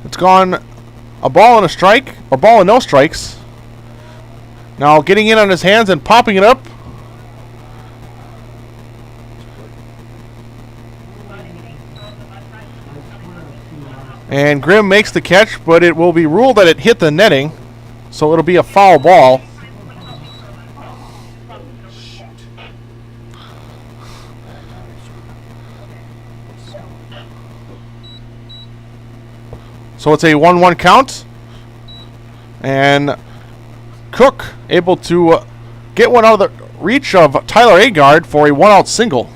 It's gone a ball and a strike, or ball and no strikes. Now getting in on his hands and popping it up. And Grimm makes the catch, but it will be ruled that it hit the netting, so it'll be a foul ball. So it's a 1-1 count. And Cook able to get one out of the reach of Tyler Agard for a 1-out single.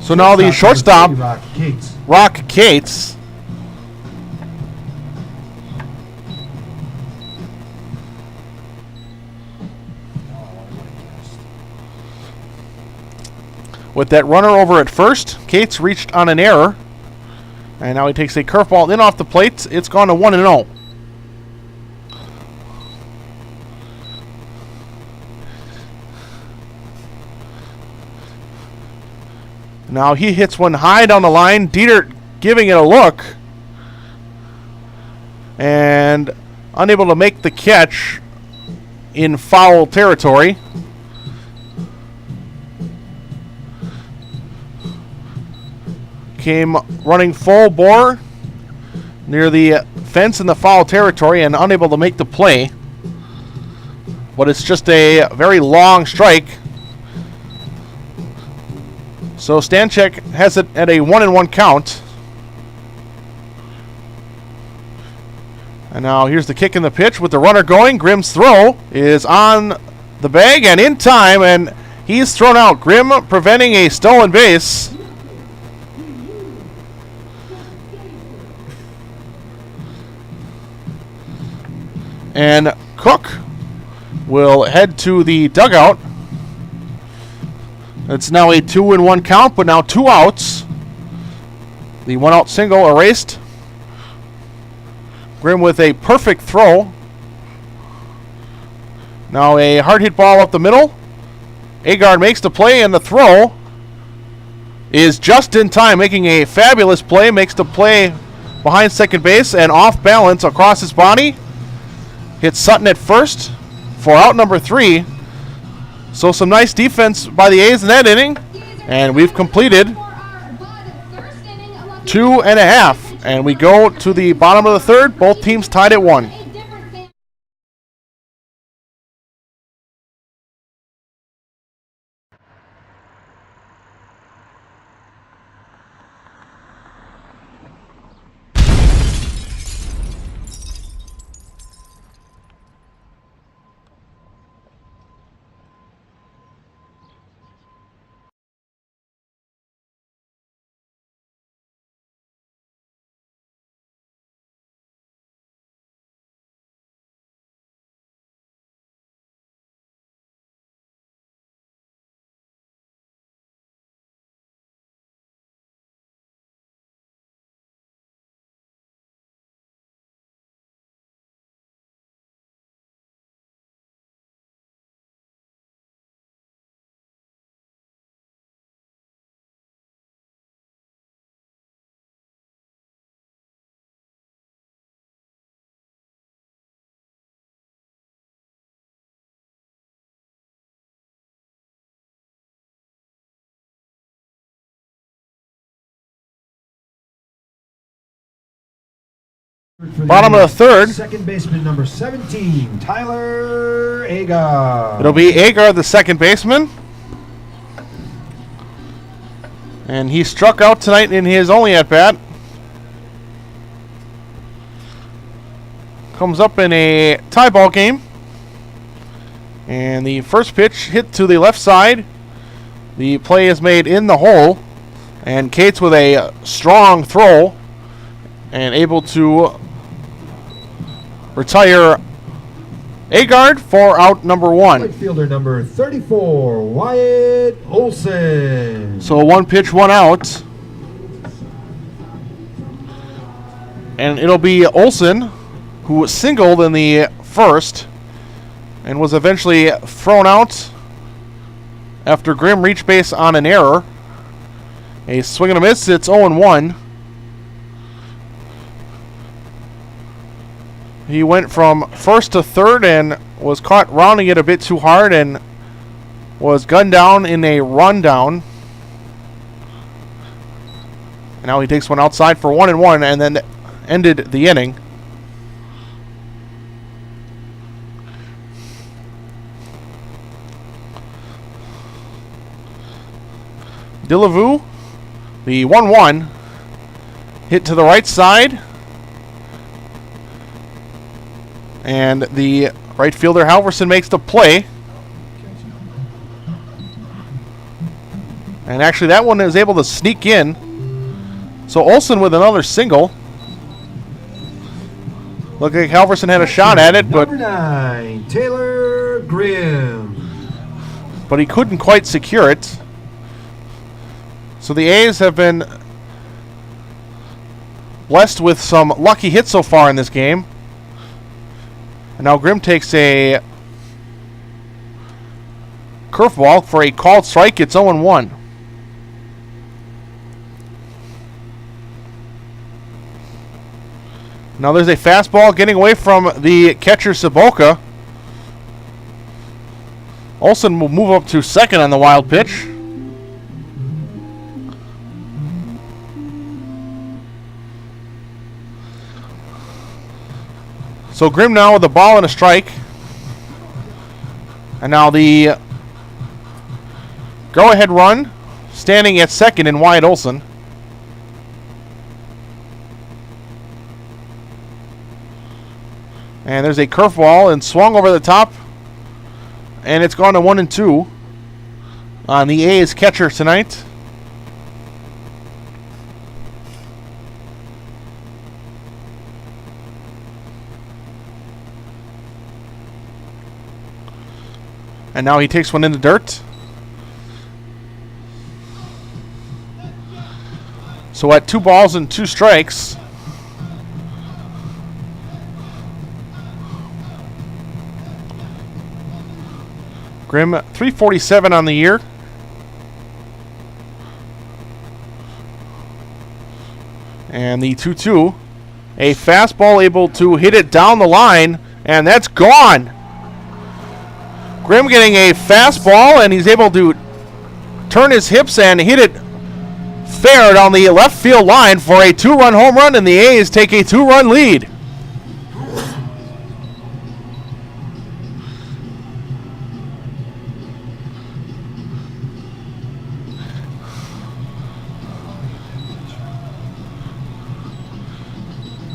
So now the shortstop, Rock Cates. With that runner over at first, Cates reached on an error. And now he takes a curveball in off the plate. It's gone to 1-0. Now he hits one high down the line. Dieter giving it a look. And unable to make the catch in foul territory. Came running full bore near the fence in the foul territory and unable to make the play. But it's just a very long strike. So Stanchek has it at a 1-1 count. And now here's the kick in the pitch with the runner going. Grimm's throw is on the bag and in time, and he's thrown out. Grimm preventing a stolen base. And Cook will head to the dugout. It's now a 2-1 count, but now 2 outs. The 1-out single erased. Grimm with a perfect throw. Now a hard hit ball up the middle. Agard makes the play, and the throw is just in time, making a fabulous play. Makes the play behind second base and off balance across his body. Hits Sutton at first for out number 3. So some nice defense by the A's in that inning. And we've completed 2.5. And we go to the bottom of the third. Both teams tied at 1. Bottom of the third. Second baseman number 17, Tyler Agard. It'll be Agard, the second baseman. And he struck out tonight in his only at-bat. Comes up in a tie ball game. And the first pitch hit to the left side. The play is made in the hole. And Cates with a strong throw and able to retire Agard for out number 1. Right fielder number 34, Wyatt Olson. So 1 pitch, 1 out. And it'll be Olson, who singled in the first and was eventually thrown out after Grimm reached base on an error. A swing and a miss. It's 0-1. He went from first to third and was caught rounding it a bit too hard and was gunned down in a rundown. And now he takes one outside for 1-1 and then ended the inning. Delavu, the 1-1, hit to the right side. And the right fielder, Halverson, makes the play. And actually that one is able to sneak in. So Olsen with another single. Looked like Halverson had a shot at it, but Number 9, Taylor Grimm. But he couldn't quite secure it. So the A's have been blessed with some lucky hits so far in this game. And now Grimm takes a curveball for a called strike. It's 0-1. Now there's a fastball getting away from the catcher, Saboka. Olsen will move up to second on the wild pitch. So Grimm now with a ball and a strike. And now the go-ahead run, standing at second in Wyatt Olsen. And there's a curveball and swung over the top. And it's gone to 1-2 on the A's catcher tonight. And now he takes one in the dirt. So at 2 balls and 2 strikes, Grimm, 347 on the year. And the 2-2. A fastball able to hit it down the line, and that's gone. Grimm getting a fastball, and he's able to turn his hips and hit it fair down the left field line for a 2-run home run, and the A's take a 2-run lead.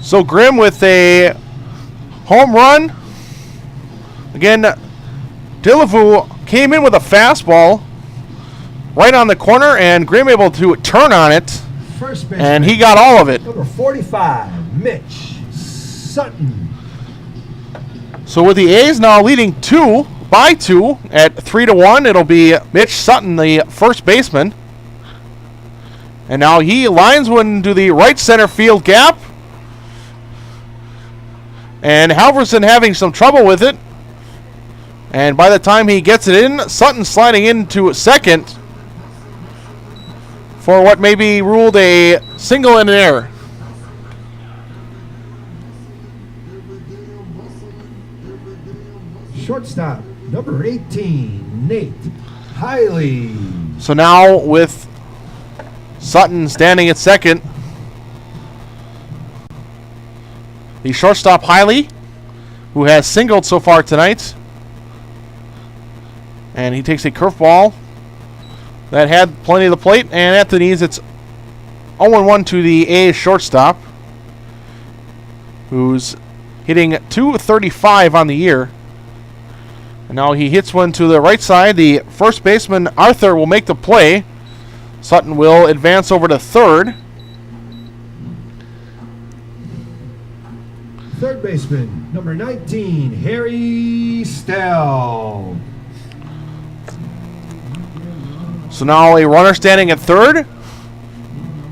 So Grimm with a home run. Again, Delavu came in with a fastball right on the corner, and Grimm able to turn on it, First baseman, and he got all of it. Number 45, Mitch Sutton. So with the A's now leading 2 by 2 at 3-1, it'll be Mitch Sutton, the first baseman. And now he lines one to the right center field gap. And Halverson having some trouble with it. And by the time he gets it in, Sutton sliding into second for what may be ruled a single and an error. Shortstop, number 18, Nate Hiley. So now with Sutton standing at second, the shortstop Hiley, who has singled so far tonight. And he takes a curveball that had plenty of the plate, and at the knees it's 0-1 to the A's shortstop, who's hitting .235 on the year. And now he hits one to the right side. The first baseman, Arthur, will make the play. Sutton will advance over to third. Third baseman, number 19, Harry Stell. So now a runner standing at third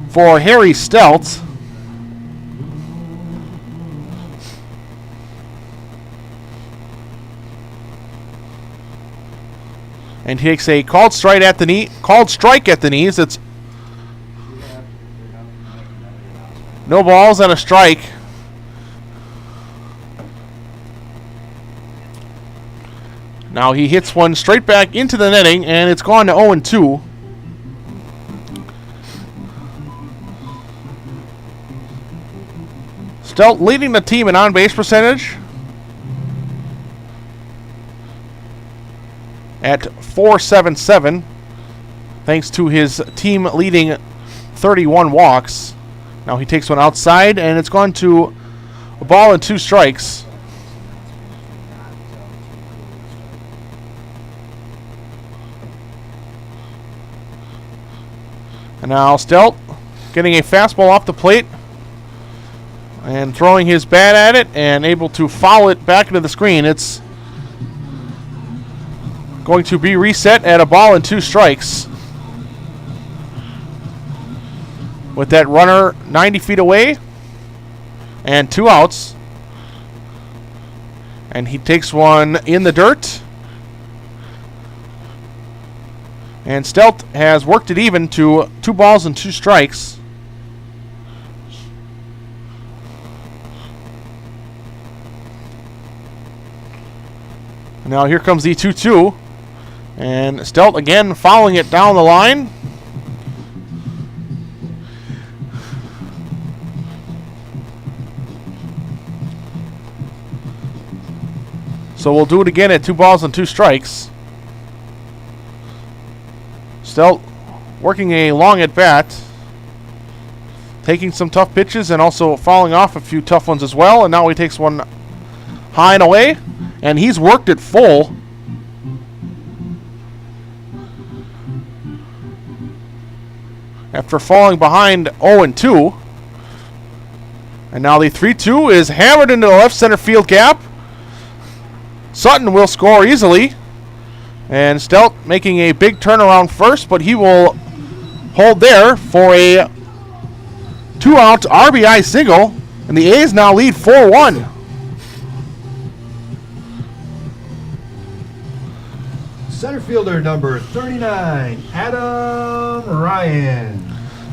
for Harry Stelt. And he takes a called strike at the knee. Called strike at the knees. It's No balls and a strike. Now he hits one straight back into the netting, and it's gone to 0-2. Stelt leading the team in on-base percentage at .477, thanks to his team-leading 31 walks. Now he takes one outside, and it's gone to a ball and 2 strikes. And now Stelt getting a fastball off the plate and throwing his bat at it and able to foul it back into the screen. It's going to be reset at a ball and 2 strikes. With that runner 90 feet away and 2 outs. And he takes one in the dirt. And Stelt has worked it even to 2 balls and 2 strikes. Now here comes the 2-2. And Stelt again following it down the line. So we'll do it again at 2 balls and 2 strikes. Stelt working a long at bat, taking some tough pitches and also fouling off a few tough ones as well. And now he takes one high and away, and he's worked it full. After falling behind 0-2. And now the 3-2 is hammered into the left center field gap. Sutton will score easily. And Stelt making a big turnaround first, but he will hold there for a 2-out RBI single. And the A's now lead 4-1. Center fielder number 39, Adam Ryan.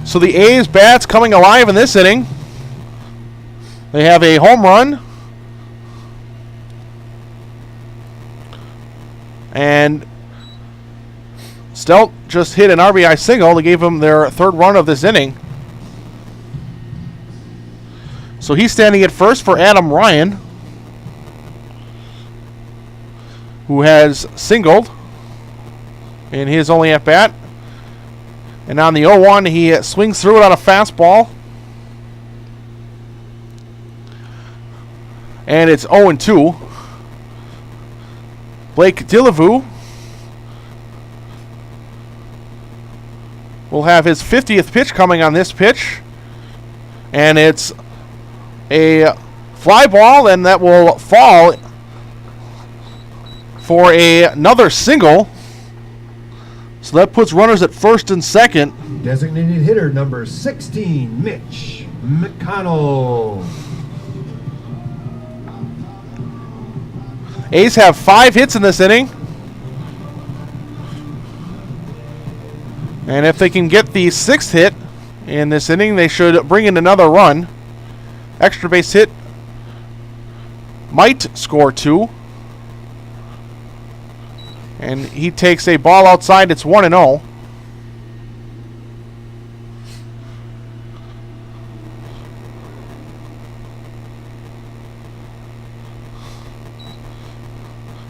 So the A's bats coming alive in this inning. They have a home run. And Stelt just hit an RBI single that gave them their 3rd run of this inning. So he's standing at first for Adam Ryan, who has singled in his only at-bat. And on the 0-1, he swings through it on a fastball. And it's 0-2. Blake Dillevue will have his 50th pitch coming on this pitch. And it's a fly ball, and that will fall for another single. So that puts runners at first and second. Designated hitter number 16, Mitch McConnell. A's have 5 hits in this inning. And if they can get the 6th hit in this inning, they should bring in another run. Extra base hit might score 2. And he takes a ball outside. It's 1-0.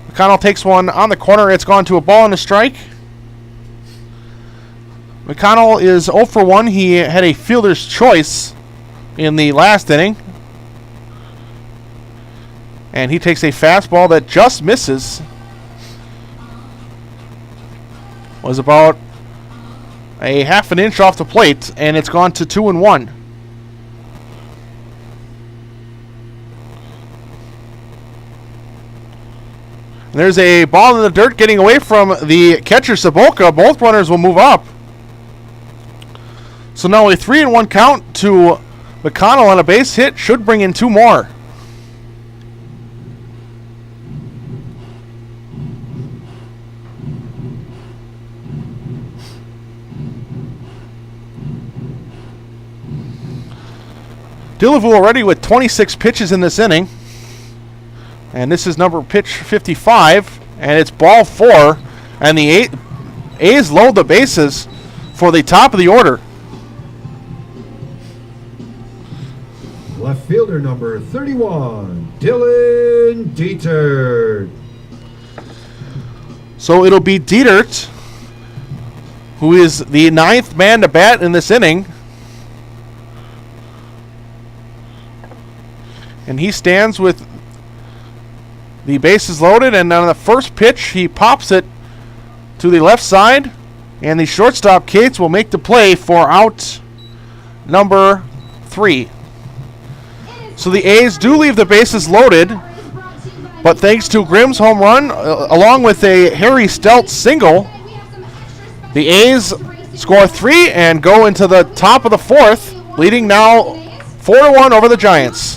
McConnell takes one on the corner. It's gone to a ball and a strike. McConnell is 0 for 1. He had a fielder's choice in the last inning. And he takes a fastball that just misses. Was about a half an inch off the plate, and it's gone to 2-1. There's a ball in the dirt getting away from the catcher, Saboka. Both runners will move up. So now a 3-1 count to McConnell on a base hit should bring in 2 more. Delavu already with 26 pitches in this inning. And this is pitch 55. And it's ball 4. And the A's load the bases for the top of the order. Left fielder number 31, Dylan Dietert. So it'll be Dietert, who is the 9th man to bat in this inning. And he stands with the bases loaded, and on the first pitch, he pops it to the left side, and the shortstop, Cates, will make the play for out number 3. So the A's do leave the bases loaded, but thanks to Grimm's home run, along with a Harry Steltz single, the A's score 3 and go into the top of the 4th, leading now 4-1 over the Giants.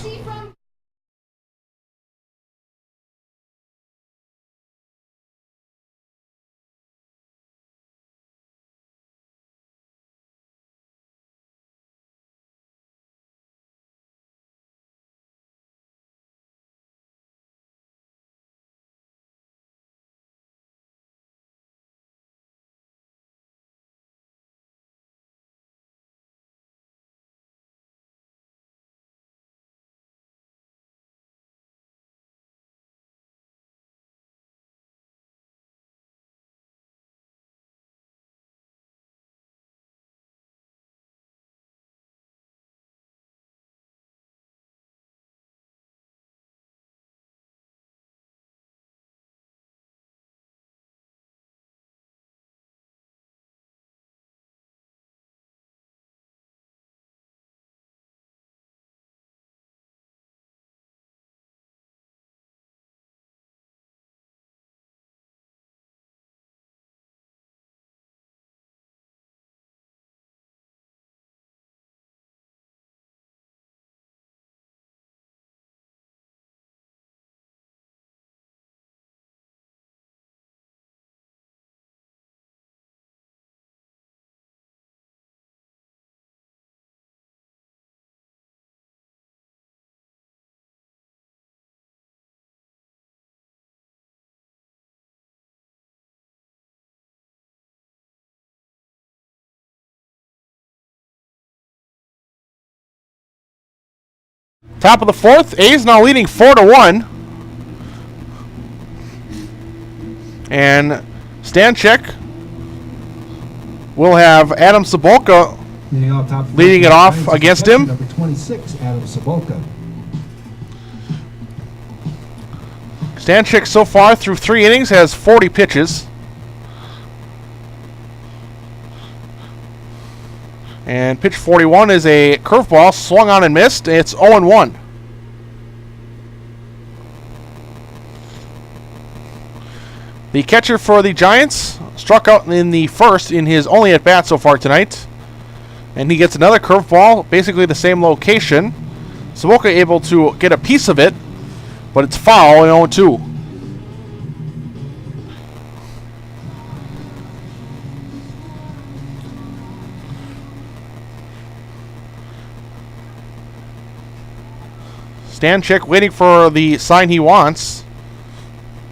Top of the 4th, A's now leading 4-1. And Stanchek will have Adam Ceboka leading it off against him. Number 26, Adam Ceboka. Stanchek so far through 3 innings has 40 pitches. And pitch 41 is a curveball, swung on and missed. It's 0-1. The catcher for the Giants struck out in the first in his only at-bat so far tonight. And he gets another curveball, basically the same location. Savoca able to get a piece of it, but it's foul in 0-2. Stanchek waiting for the sign he wants.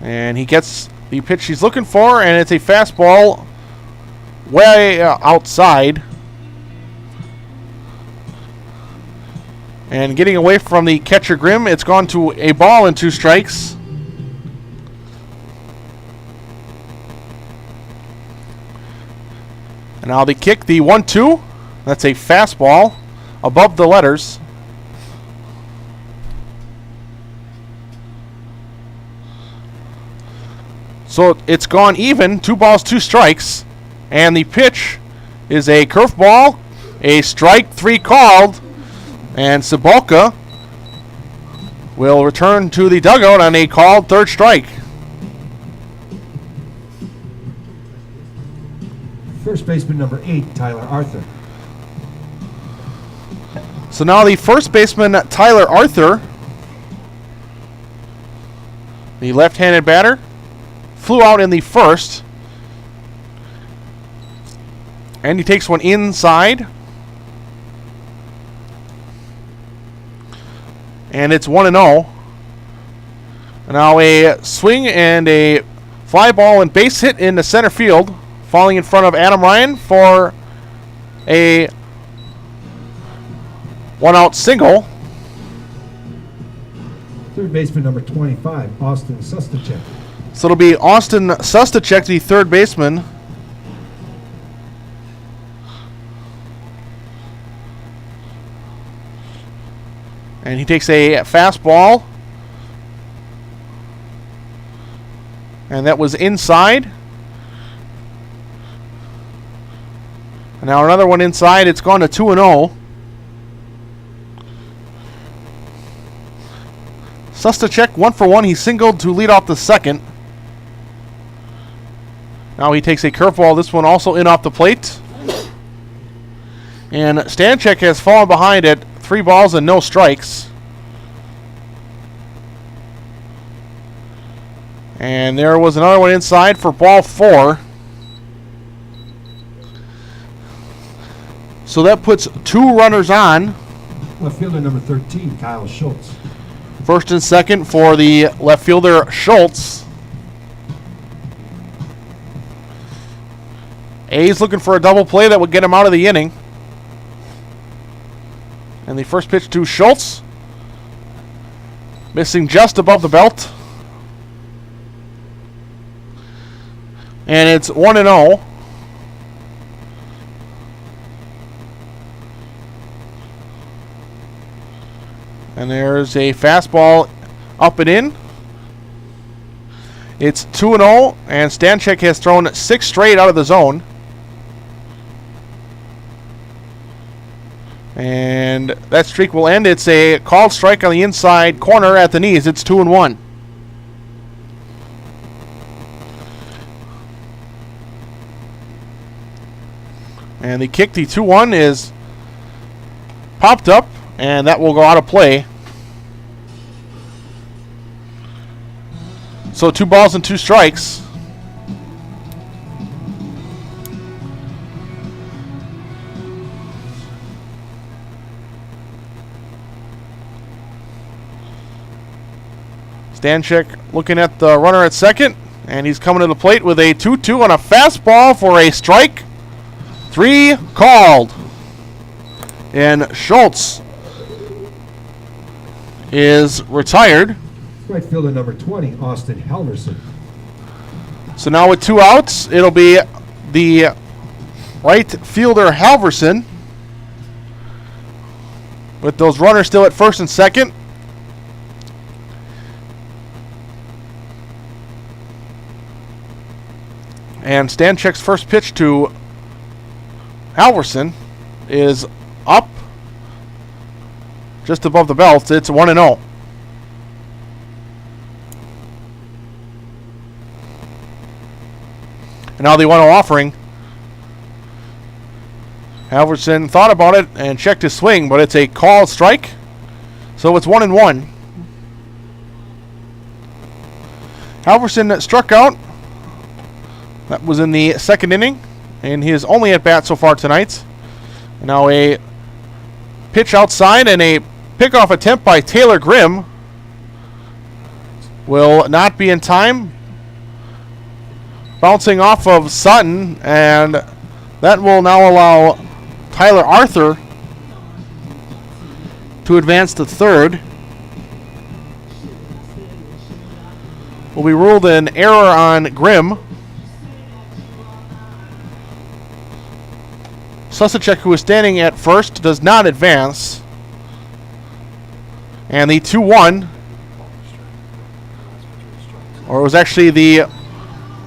And he gets the pitch he's looking for, and it's a fastball way outside. And getting away from the catcher Grimm, it's gone to a ball and 2 strikes. And now they kick the 1-2. That's a fastball above the letters. So it's gone even, 2 balls, 2 strikes. And the pitch is a curveball, a strike 3 called. And Ceboka will return to the dugout on a called 3rd strike. First baseman number 8, Tyler Arthur. So now the first baseman, Tyler Arthur, the left-handed batter, flew out in the first. And he takes one inside. And it's 1-0. Now a swing and a fly ball and base hit in the center field, falling in front of Adam Ryan for a 1-out single. Third baseman number 25, Austin Sustacek. So it'll be Austin Sustacek, the third baseman. And he takes a fastball. And that was inside. And now another one inside. It's gone to 2-0. Sustacek 1 for 1. He singled to lead off the second. Now he takes a curveball. This one also in off the plate. And Stanchek has fallen behind at 3 balls and no strikes. And there was another one inside for ball 4. So that puts 2 runners on. Left fielder number 13, Kyle Schultz. First and second for the left fielder, Schultz. A's looking for a double play that would get him out of the inning. And the first pitch to Schultz. Missing just above the belt. And it's 1-0. And there's a fastball up and in. It's 2-0, and Stanchek has thrown 6 straight out of the zone. And that streak will end. It's a called strike on the inside corner at the knees. It's 2-1. And the kick, the 2-1, is popped up, and that will go out of play. So 2 balls and 2 strikes. Stanchek looking at the runner at second, and he's coming to the plate with a 2-2 on a fastball for a strike. 3 called. And Schultz is retired. Right fielder number 20, Austin Halverson. So now with 2 outs, it'll be the right fielder Halverson with those runners still at first and second. And Stanchek's first pitch to Halverson is up just above the belt. It's 1-0. And now the 1-0 offering. Halverson thought about it and checked his swing, but it's a called strike. So it's 1-1. Halverson struck out. That was in the second inning, and his only at bat so far tonight. And now a pitch outside and a pickoff attempt by Taylor Grimm will not be in time. Bouncing off of Sutton, and that will now allow Tyler Arthur to advance to third. Will be ruled an error on Grimm. Sustacek, who is standing at first, does not advance. And the 2-1, or it was actually the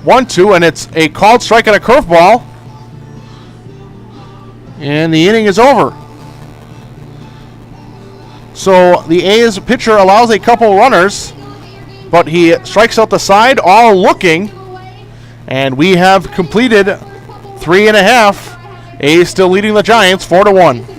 1-2, and it's a called strike and a curveball. And the inning is over. So the A's pitcher allows a couple runners, but he strikes out the side, all looking. And we have completed 3.5. A's still leading the Giants 4-1.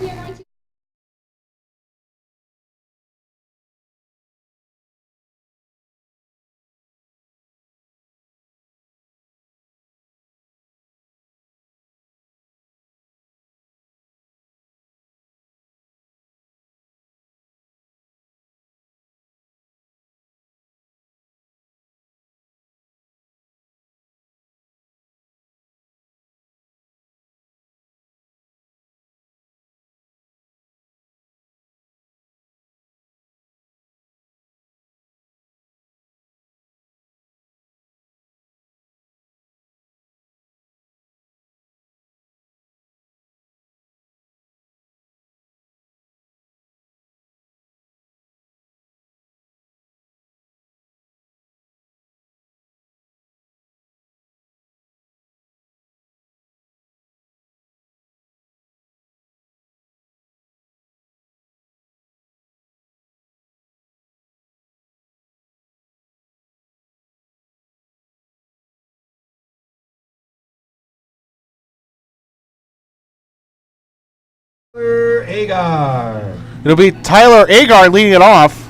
Agar. It'll be Tyler Agar leading it off.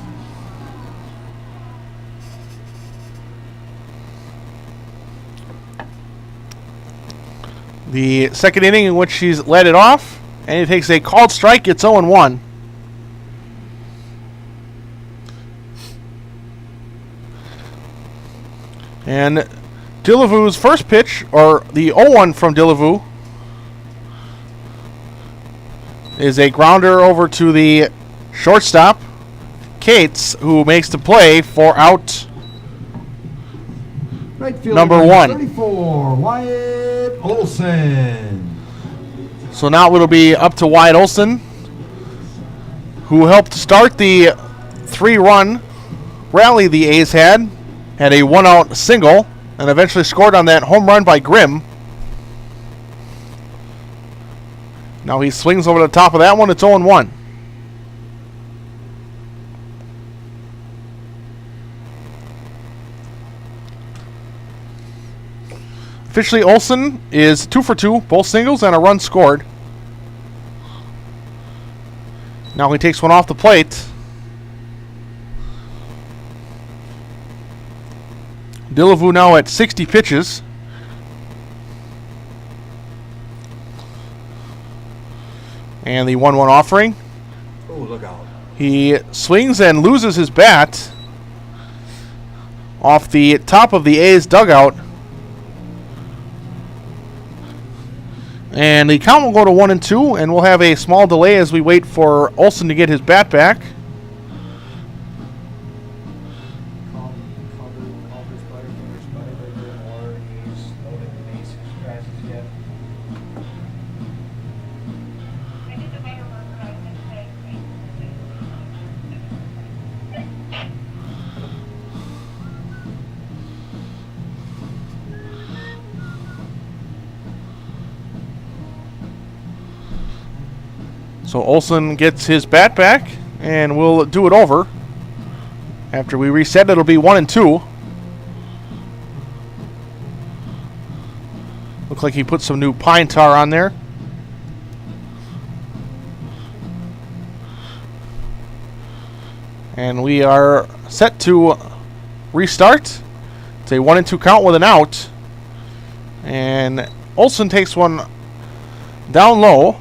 The second inning in which she's led it off, and he takes a called strike. It's 0-1. And Delavue's first pitch, or the 0-1 from Delavu, is a grounder over to the shortstop, Cates, who makes the play for out Right fielder, number 1. 34, Wyatt Olson. So now it'll be up to Wyatt Olson, who helped start the 3-run rally the A's had a 1-out single, and eventually scored on that home run by Grimm. Now he swings over the top of that one. It's 0-1. Officially, Olsen is 2 for 2, both singles and a run scored. Now he takes one off the plate. Delavu now at 60 pitches. And the 1-1 offering. Oh, look out. He swings and loses his bat off the top of the A's dugout. And the count will go to 1-2, and we'll have a small delay as we wait for Olsen to get his bat back. So Olsen gets his bat back, and we'll do it over. After we reset, it'll be 1-2. Looks like he put some new pine tar on there. And we are set to restart. It's a 1-2 count with an out. And Olsen takes one down low.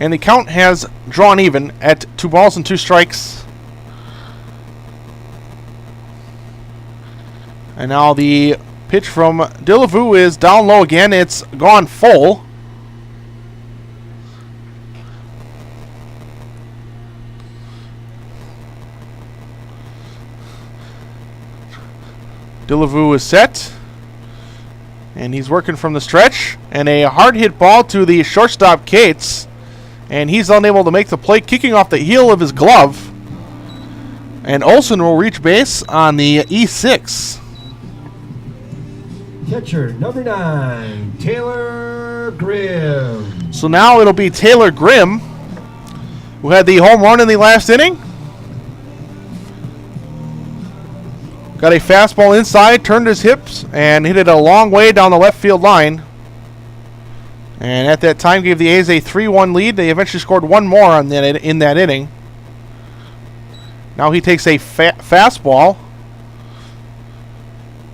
And the count has drawn even at 2 balls and 2 strikes. And now the pitch from Delavu is down low again. It's gone full. Delavu is set. And he's working from the stretch. And a hard hit ball to the shortstop, Cates. And he's unable to make the play, kicking off the heel of his glove. And Olsen will reach base on the E6. Catcher number 9, Taylor Grimm. So now it'll be Taylor Grimm, who had the home run in the last inning. Got a fastball inside, turned his hips, and hit it a long way down the left field line. And at that time, gave the A's a 3-1 lead. They eventually scored one more in that inning. Now he takes a fastball.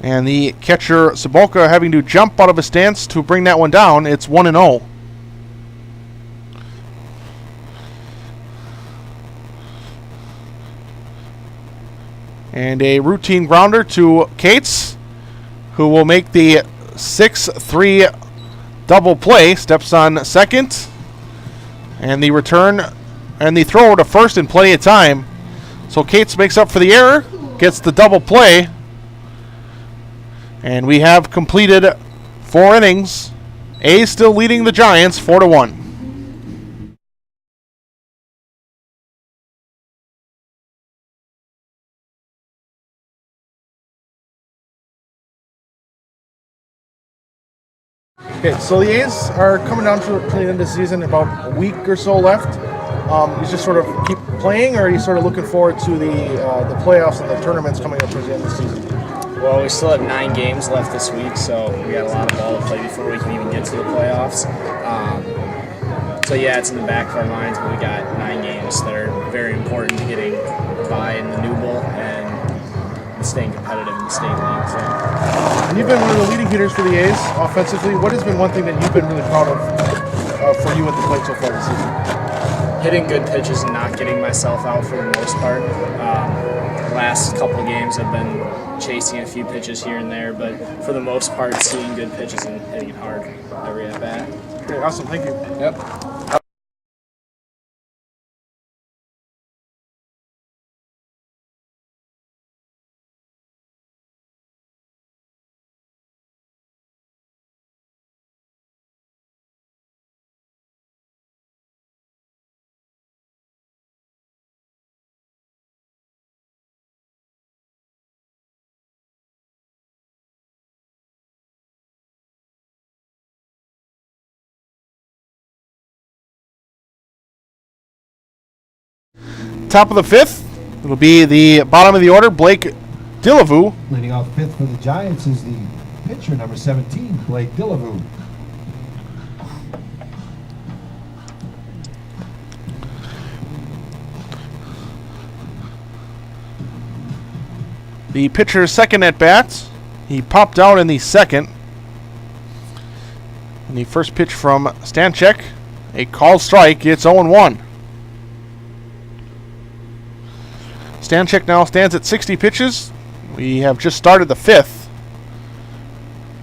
And the catcher, Saboka, having to jump out of his stance to bring that one down. It's 1-0. And a routine grounder to Cates, who will make the 6-3 double play. Steps on second. And the return and the throw to first in plenty of time. So Cates makes up for the error, gets the double play. And we have completed 4 innings. A's still leading the Giants 4-1. Okay, so the A's are coming down to the end of the season, about a week or so left. You just sort of keep playing, or are you sort of looking forward to the playoffs and the tournaments coming up towards the end of the season? Well, we still have 9 games left this week, so we got a lot of ball to play before we can even get to the playoffs. So yeah, it's in the back of our minds, but we got 9 games that are very important to getting by in the new bowl and staying competitive in the state league. So. And you've been one of the leading hitters for the A's offensively. What has been one thing that you've been really proud of for you at the plate so far this season? Hitting good pitches and not getting myself out for the most part. Last couple of games I've been chasing a few pitches here and there, but for the most part, seeing good pitches and hitting it hard every at bat. Okay, awesome. Thank you. Yep. Top of the 5th, it'll be the bottom of the order, Blake Dillavue. Leading off 5th for the Giants is the pitcher, number 17, Blake Dillavue. The pitcher's second at bat. He popped out in the second. And the first pitch from Stanchek, a called strike. It's 0-1. Stanchek now stands at 60 pitches. We have just started the 5th.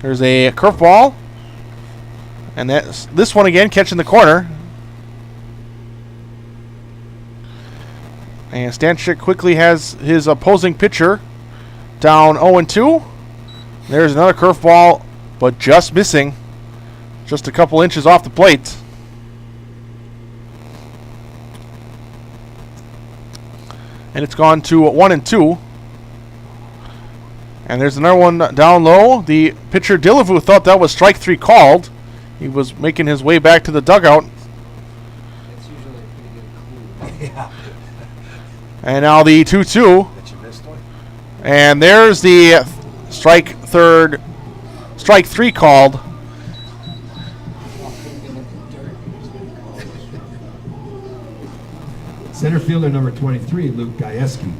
There's a curveball. And that's this one again, catching the corner. And Stanchek quickly has his opposing pitcher down 0-2. There's another curveball, but just missing. Just a couple inches off the plate. And it's gone to 1-2. And there's another one down low. The pitcher Dillavue thought that was strike 3 called. He was making his way back to the dugout. It's usually a pretty good clue. Yeah. And now the 2-2. That you missed one? And there's the strike 3 called. Center fielder, number 23, Luke Gajewski.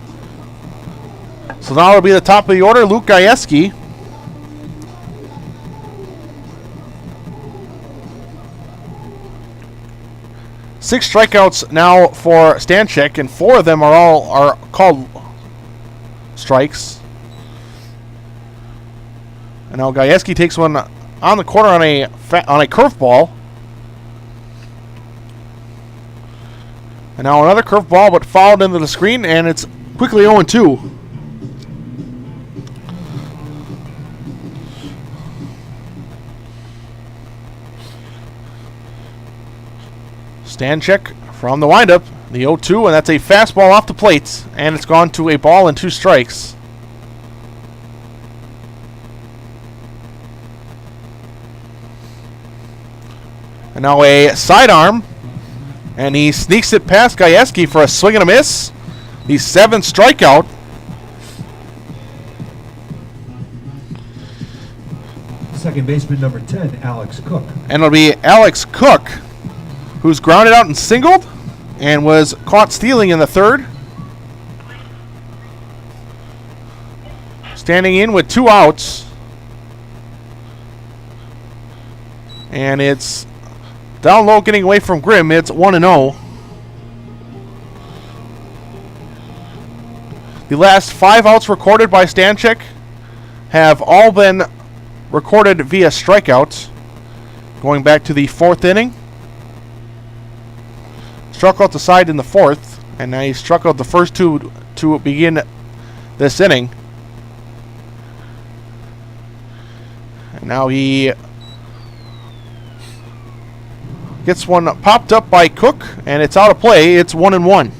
So now it'll be the top of the order, Luke Gajewski. Six strikeouts now for Stanchek, and 4 of them are called strikes. And now Gajewski takes one on the corner on a curveball. And now another curveball, but fouled into the screen, and it's quickly 0-2. Stanchek from the windup, the 0-2, and that's a fastball off the plate, and it's gone to a ball and 2 strikes. And now a sidearm, and he sneaks it past Gajewski for a swing and a miss. The 7th strikeout. Second baseman, number 10, Alex Cook. And it'll be Alex Cook, who's grounded out and singled and was caught stealing in the 3rd. Standing in with 2 outs. And it's down low, getting away from Grimm. It's 1-0. The last 5 outs recorded by Stanchek have all been recorded via strikeouts. Going back to the 4th inning. Struck out the side in the 4th, and now he struck out the first 2 to begin this inning. And now he gets one popped up by Cook, and it's out of play. It's 1-1.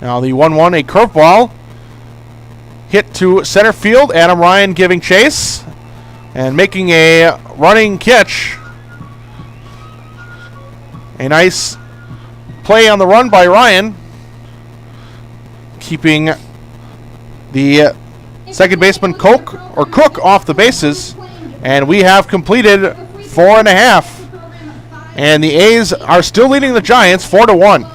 Now the 1-1, a curveball hit to center field. Adam Ryan giving chase and making a running catch. A nice play on the run by Ryan, keeping the second baseman Cook off the bases, and we have completed 4.5. And the A's are still leading the Giants 4-1.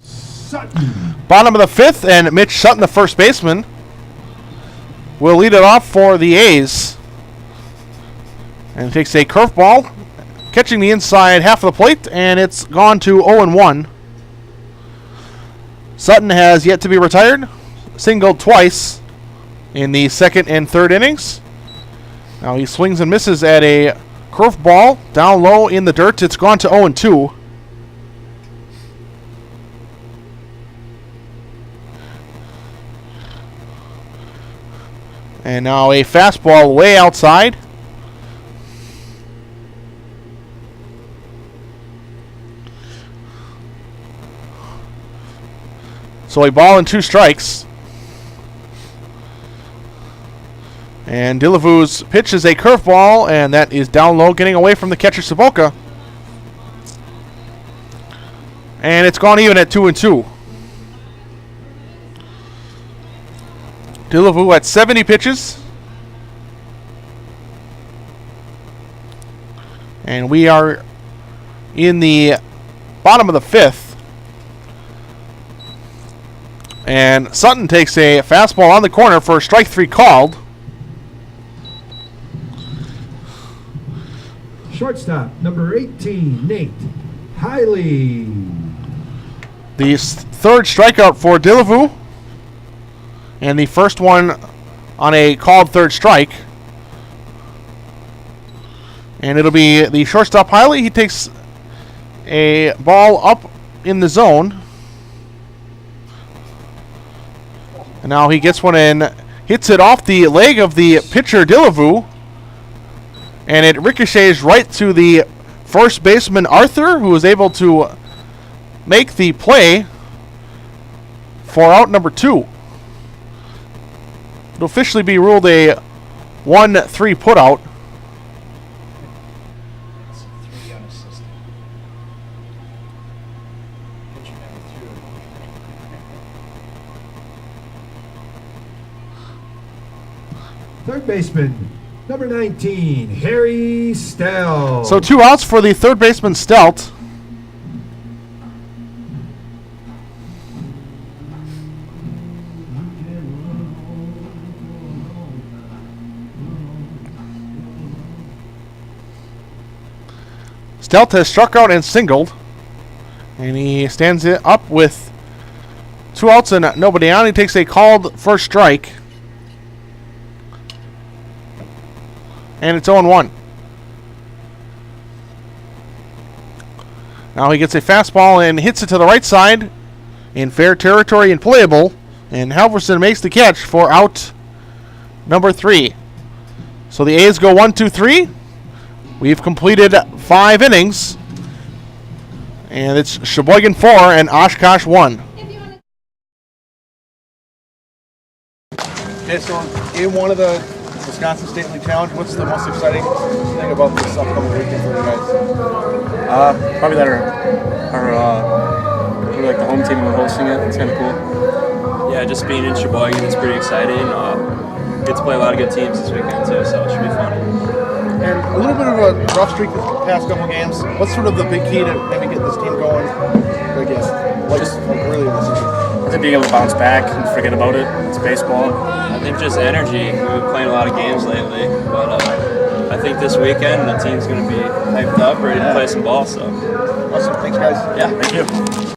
Sutton. Bottom of the fifth, and Mitch Sutton, the first baseman, will lead it off for the A's. And takes a curveball, catching the inside half of the plate, and it's gone to 0-1. Sutton has yet to be retired. Singled twice in the second and third innings. Now he swings and misses at a curveball down low in the dirt. It's gone to 0-2. And now a fastball way outside. So a ball and 2 strikes. And Dillavu's pitch is a curveball, and that is down low, getting away from the catcher Seboka. And it's gone even at 2-2. Dillavu at 70 pitches. And we are in the bottom of the fifth. And Sutton takes a fastball on the corner for strike 3 called. Shortstop, number 18, Nate Hiley. The third strikeout for Dillavu. And the first one on a called third strike. And it'll be the shortstop Hiley. He takes a ball up in the zone. And now he gets one and hits it off the leg of the pitcher Dillavu. And it ricochets right to the first baseman Arthur, who was able to make the play for out number 2. It'll officially be ruled a 1-3 putout. It's 3 unassisted. Pitcher number 2. Third baseman, number 19, Harry Stell. So 2 outs for the third baseman Stelt. Stelt has struck out and singled. And he stands it up with 2 outs and nobody on. He takes a called first strike. And it's 0-1. Now he gets a fastball and hits it to the right side in fair territory and playable. And Halverson makes the catch for out number 3. So the A's go 1-2-3. We've completed 5 innings. And it's Sheboygan 4 and Oshkosh 1. Okay, so in one of the Wisconsin State League Challenge. What's the most exciting thing about this upcoming weekend for you guys? Probably that we're like the home team and we're hosting it. It's kind of cool. Yeah, just being in Sheboygan is pretty exciting. Get to play a lot of good teams this weekend too, so it should be fun. And a little bit of a rough streak the past couple games. What's sort of the big key to maybe get this team going? I guess like really this season. I think being able to bounce back and forget about it. It's baseball. I think just energy. We've been playing a lot of games lately, but I think this weekend the team's going to be hyped up, ready to play some ball. So, Awesome. Thanks, guys. yeah, Thank you.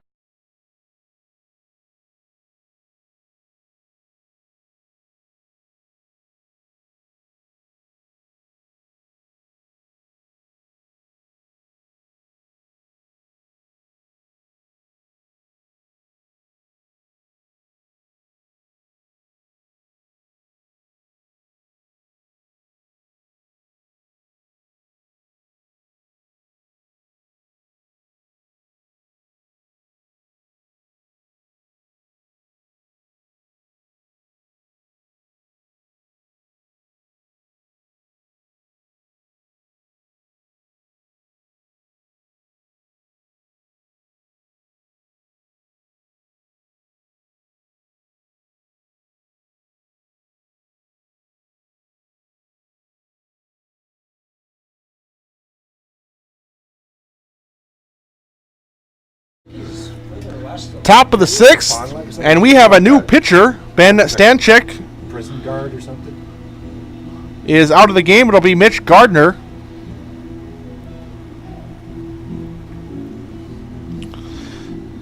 Top of the 6th, and we have a new pitcher. Ben Stanchek Prison guard or something. is out of the game. It'll be Mitch Gardner.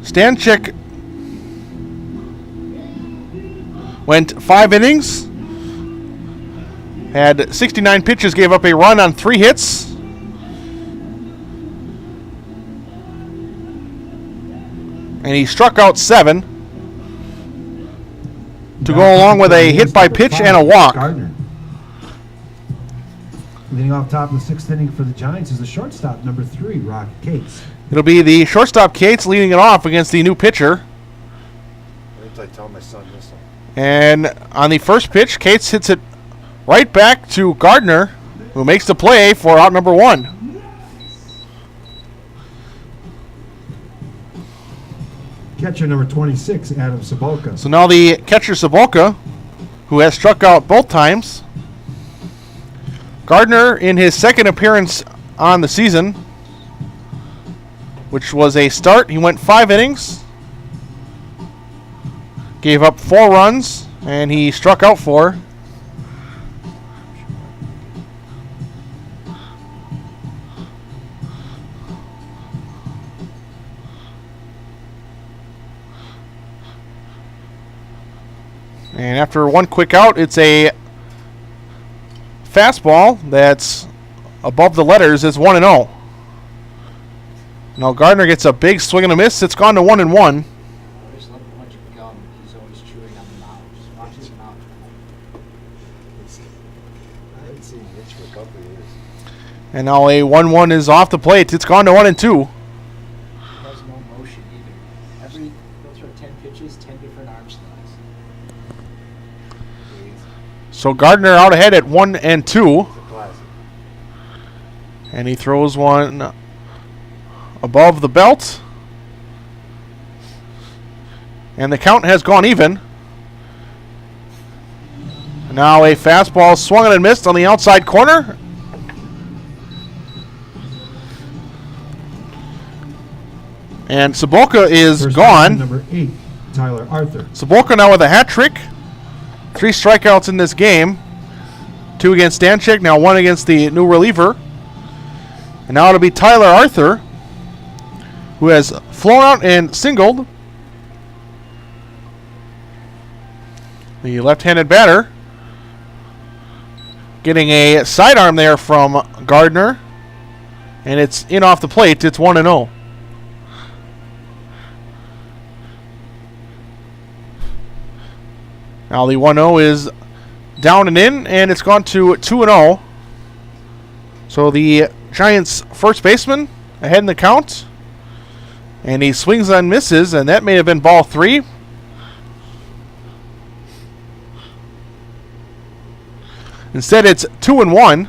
Stanchek went 5 innings, had 69 pitches, gave up a run on 3 hits. And he struck out 7 to go along with a hit by pitch and a walk. Gardner. Leading off top of the 6th inning for the Giants is the shortstop, number 3, Rock Cates. It'll be the shortstop Cates leading it off against the new pitcher. I tell my son this one. And on the first pitch, Cates hits it right back to Gardner, who makes the play for out number 1. Catcher number 26, Adam Sabolka. So now the catcher Sabolka, who has struck out both times. Gardner, in his second appearance on the season, which was a start, he went 5 innings, gave up 4 runs, and he struck out 4. And after 1 quick out, it's a fastball that's above the letters. It's 1-0. Now Gardner gets a big swing and a miss. It's gone to 1-1. I just love how much gum he's always chewing on the mouth. Just watch his mouth. I haven't seen Mitch for a couple of years. And now a 1-1 is off the plate. It's gone to 1-2. He has no motion either. Goes for 10 pitches, 10 different arm styles. So Gardner out ahead at 1-2. It's a classic. And he throws one above the belt. And the count has gone even. Now a fastball swung and missed on the outside corner. And Sabolka is First gone. baseman, number 8, Tyler Arthur. Sabolka now with a hat trick. 3 strikeouts in this game. 2 against Stanchek, now 1 against the new reliever. And now it'll be Tyler Arthur, who has flown out and singled. The left-handed batter getting a sidearm there from Gardner. And it's in off the plate. It's 1-0. Now the 1-0 is down and in, and it's gone to 2-0. So the Giants' first baseman ahead in the count. And he swings and misses, and that may have been ball 3. Instead, it's 2-1.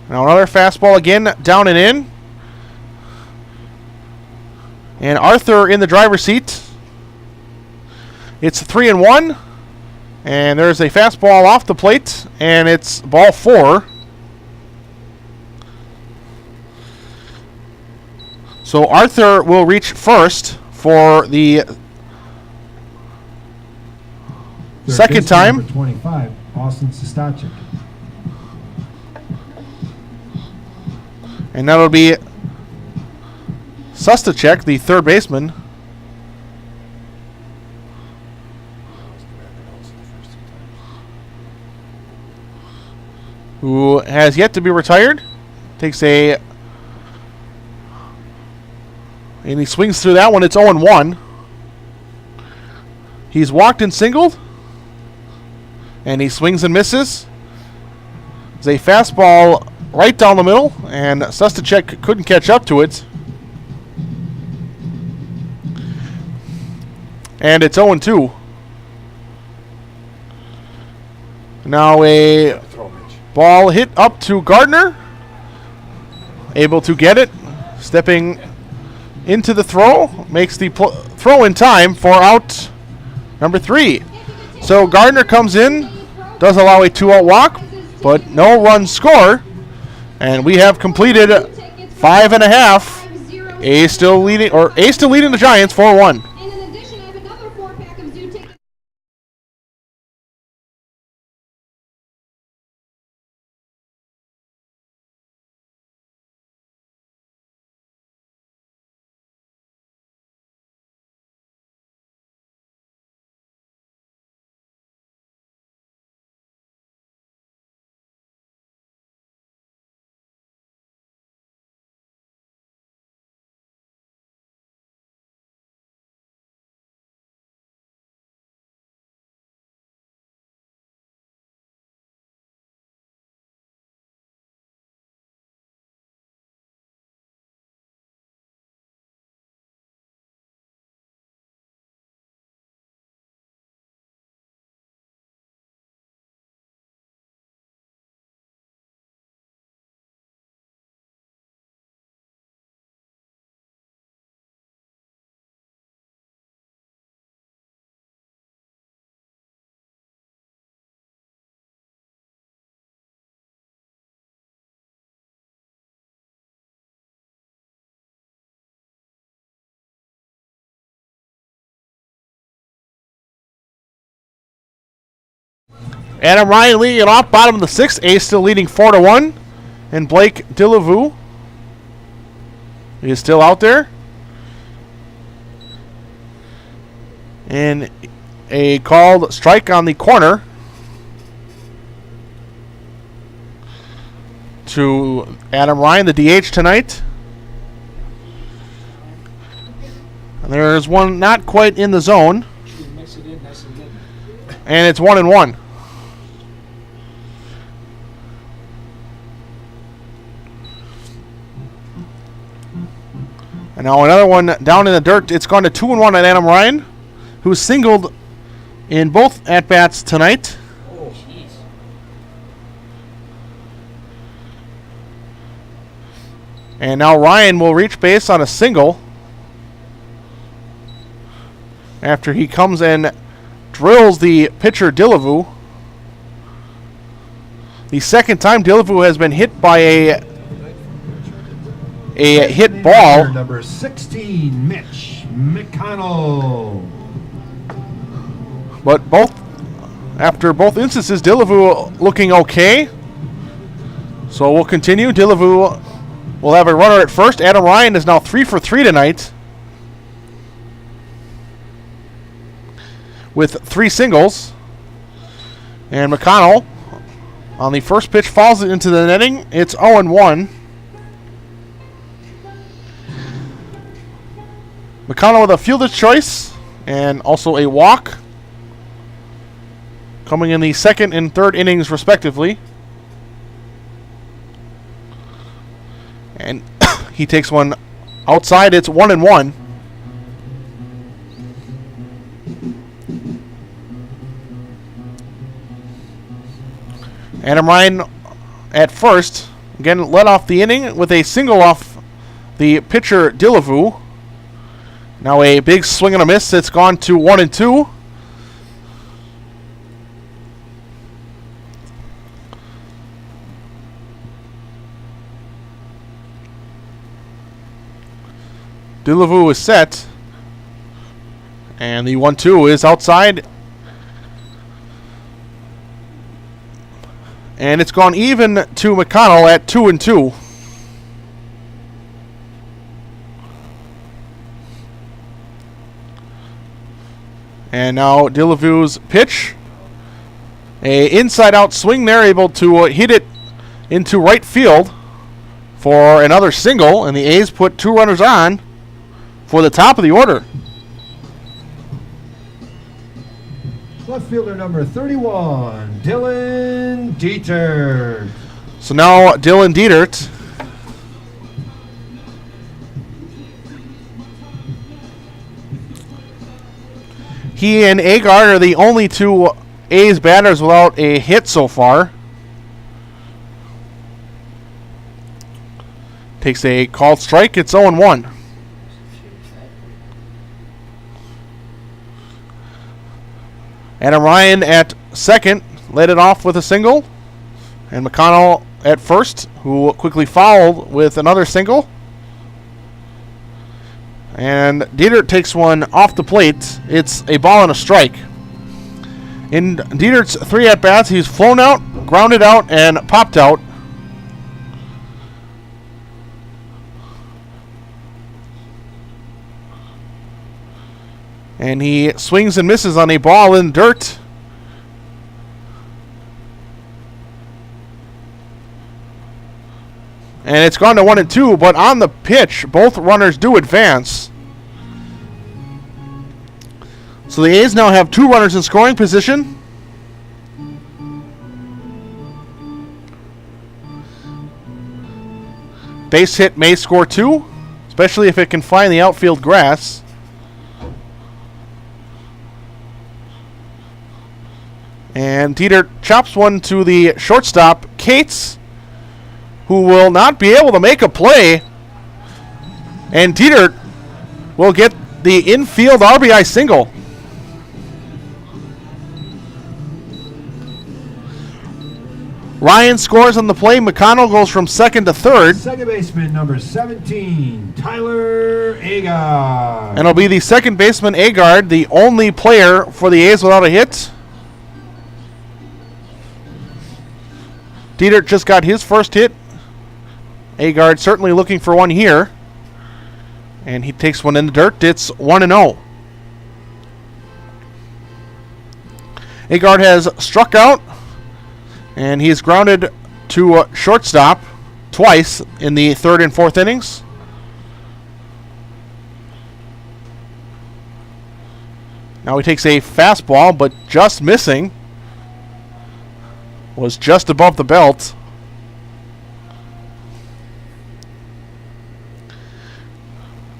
Now another fastball again, down and in. And Arthur in the driver's seat. It's 3-1. And there's a fastball off the plate, and it's ball 4. So Arthur will reach first for the second time. Number 25, Austin Sostacek. And that'll be Sostacek, the third baseman. Who has yet to be retired. Takes a... And he swings through that one. It's 0-1. He's walked and singled. And he swings and misses. It's a fastball right down the middle. And Sostacek couldn't catch up to it. And it's 0-2. Now a ball hit up to Gardner. Able to get it. Stepping into the throw. Makes the throw in time for out number 3. So Gardner comes in. Does allow a 2-out walk. But no runs score. And we have completed 5.5. A still leading the Giants 4-1. Adam Ryan leading it off, bottom of the 6th. Ace still leading 4-1. And Blake Dillevue is still out there. And a called strike on the corner to Adam Ryan, the DH tonight. And there's one not quite in the zone. And it's 1-1. And now another one down in the dirt. It's gone to 2-1 on Adam Ryan, who singled in both at-bats tonight. Oh, jeez. And now Ryan will reach base on a single after he comes and drills the pitcher Dillevue. The second time Dillevue has been hit by a hit ball. Number 16, Mitch McConnell. But after both instances, Dillevue looking okay. So we'll continue. Dillevue will have a runner at first. Adam Ryan is now 3 for 3 tonight, with 3 singles. And McConnell on the first pitch falls it into the netting. It's 0-1. McConnell with a fielder's choice and also a walk, coming in the second and third innings respectively. And he takes one outside. It's 1-1. Adam Ryan at first. Again, led off the inning with a single off the pitcher Delavu. Now a big swing and a miss. It's gone to 1-2. Delavu is set. And the 1-2 is outside. And it's gone even to McConnell at 2-2. And now Delavue's pitch. A inside-out swing there, able to hit it into right field for another single. And the A's put 2 runners on for the top of the order. Left fielder number 31, Dylan Dietert. So now Dylan Dietert he and Agard are the only 2 A's batters without a hit so far. Takes a called strike. It's 0-1. Adam Ryan at second led it off with a single. And McConnell at first, who quickly fouled with another single. And Dietert takes one off the plate. It's a ball and a strike. In Dietert's 3 at-bats, he's flown out, grounded out, and popped out. And he swings and misses on a ball in dirt. And it's gone to 1-2, but on the pitch, both runners do advance. So the A's now have 2 runners in scoring position. Base hit may score 2, especially if it can find the outfield grass. And Dietert chops one to the shortstop, Cates, who will not be able to make a play. And Dietert will get the infield RBI single. Ryan scores on the play. McConnell goes from second to third. Second baseman number 17, Tyler Agard. And it'll be the second baseman, Agard, the only player for the A's without a hit. Dietert just got his first hit. Agard certainly looking for one here. And he takes one in the dirt. It's 1-0. Agard has struck out. And he's grounded to shortstop twice in the 3rd and 4th innings. Now he takes a fastball, but just missing. Was just above the belt.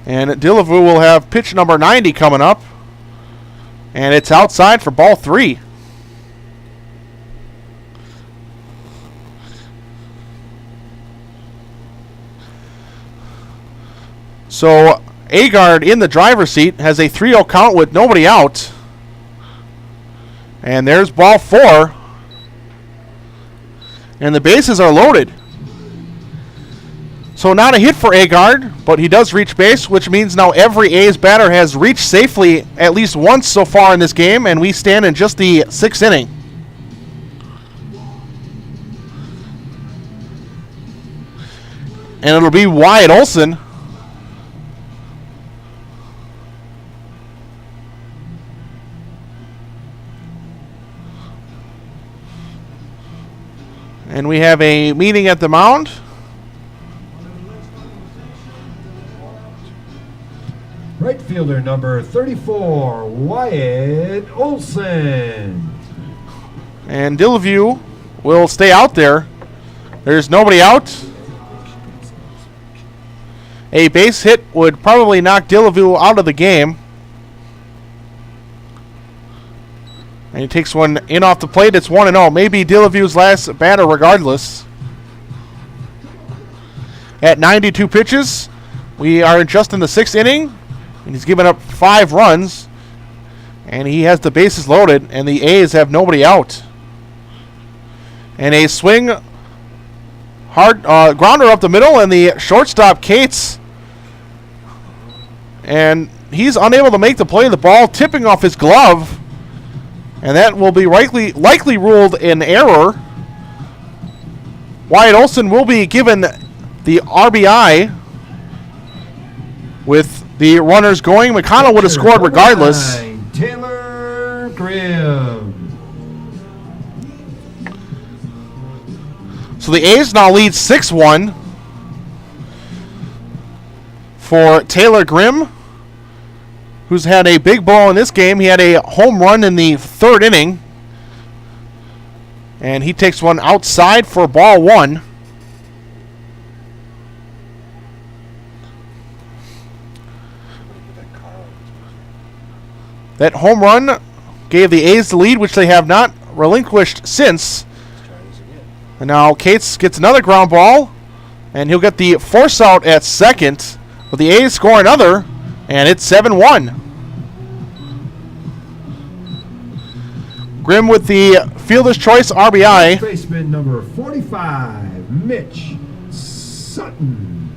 And Delavu will have pitch number 90 coming up. And it's outside for ball 3. So Agard in the driver's seat has a 3-0 count with nobody out. And there's ball 4. And the bases are loaded. So not a hit for Agard, but he does reach base, which means now every A's batter has reached safely at least once so far in this game, and we stand in just the 6th inning. And it'll be Wyatt Olson. And we have a meeting at the mound. Right fielder number 34, Wyatt Olson. And Delavu will stay out there. There's nobody out. A base hit would probably knock Delavu out of the game. And he takes one in off the plate. It's 1-0. Maybe Delaview's last batter regardless. At 92 pitches, we are just in the 6th inning. And he's given up 5 runs. And he has the bases loaded. And the A's have nobody out. And a swing, hard grounder up the middle. And the shortstop, Cates. And he's unable to make the play. The ball tipping off his glove. And that will be likely ruled an error. Wyatt Olson will be given the RBI with the runners going. McConnell would have scored regardless. Taylor Grimm. So the A's now lead 6-1 for Taylor Grimm, who's had a big ball in this game. He had a home run in the 3rd inning. And he takes one outside for ball 1. That home run gave the A's the lead, which they have not relinquished since. And now Cates gets another ground ball. And he'll get the force out at second. But the A's score another. And it's 7-1. Grimm with the fielder's choice RBI. Baseman number 45, Mitch Sutton.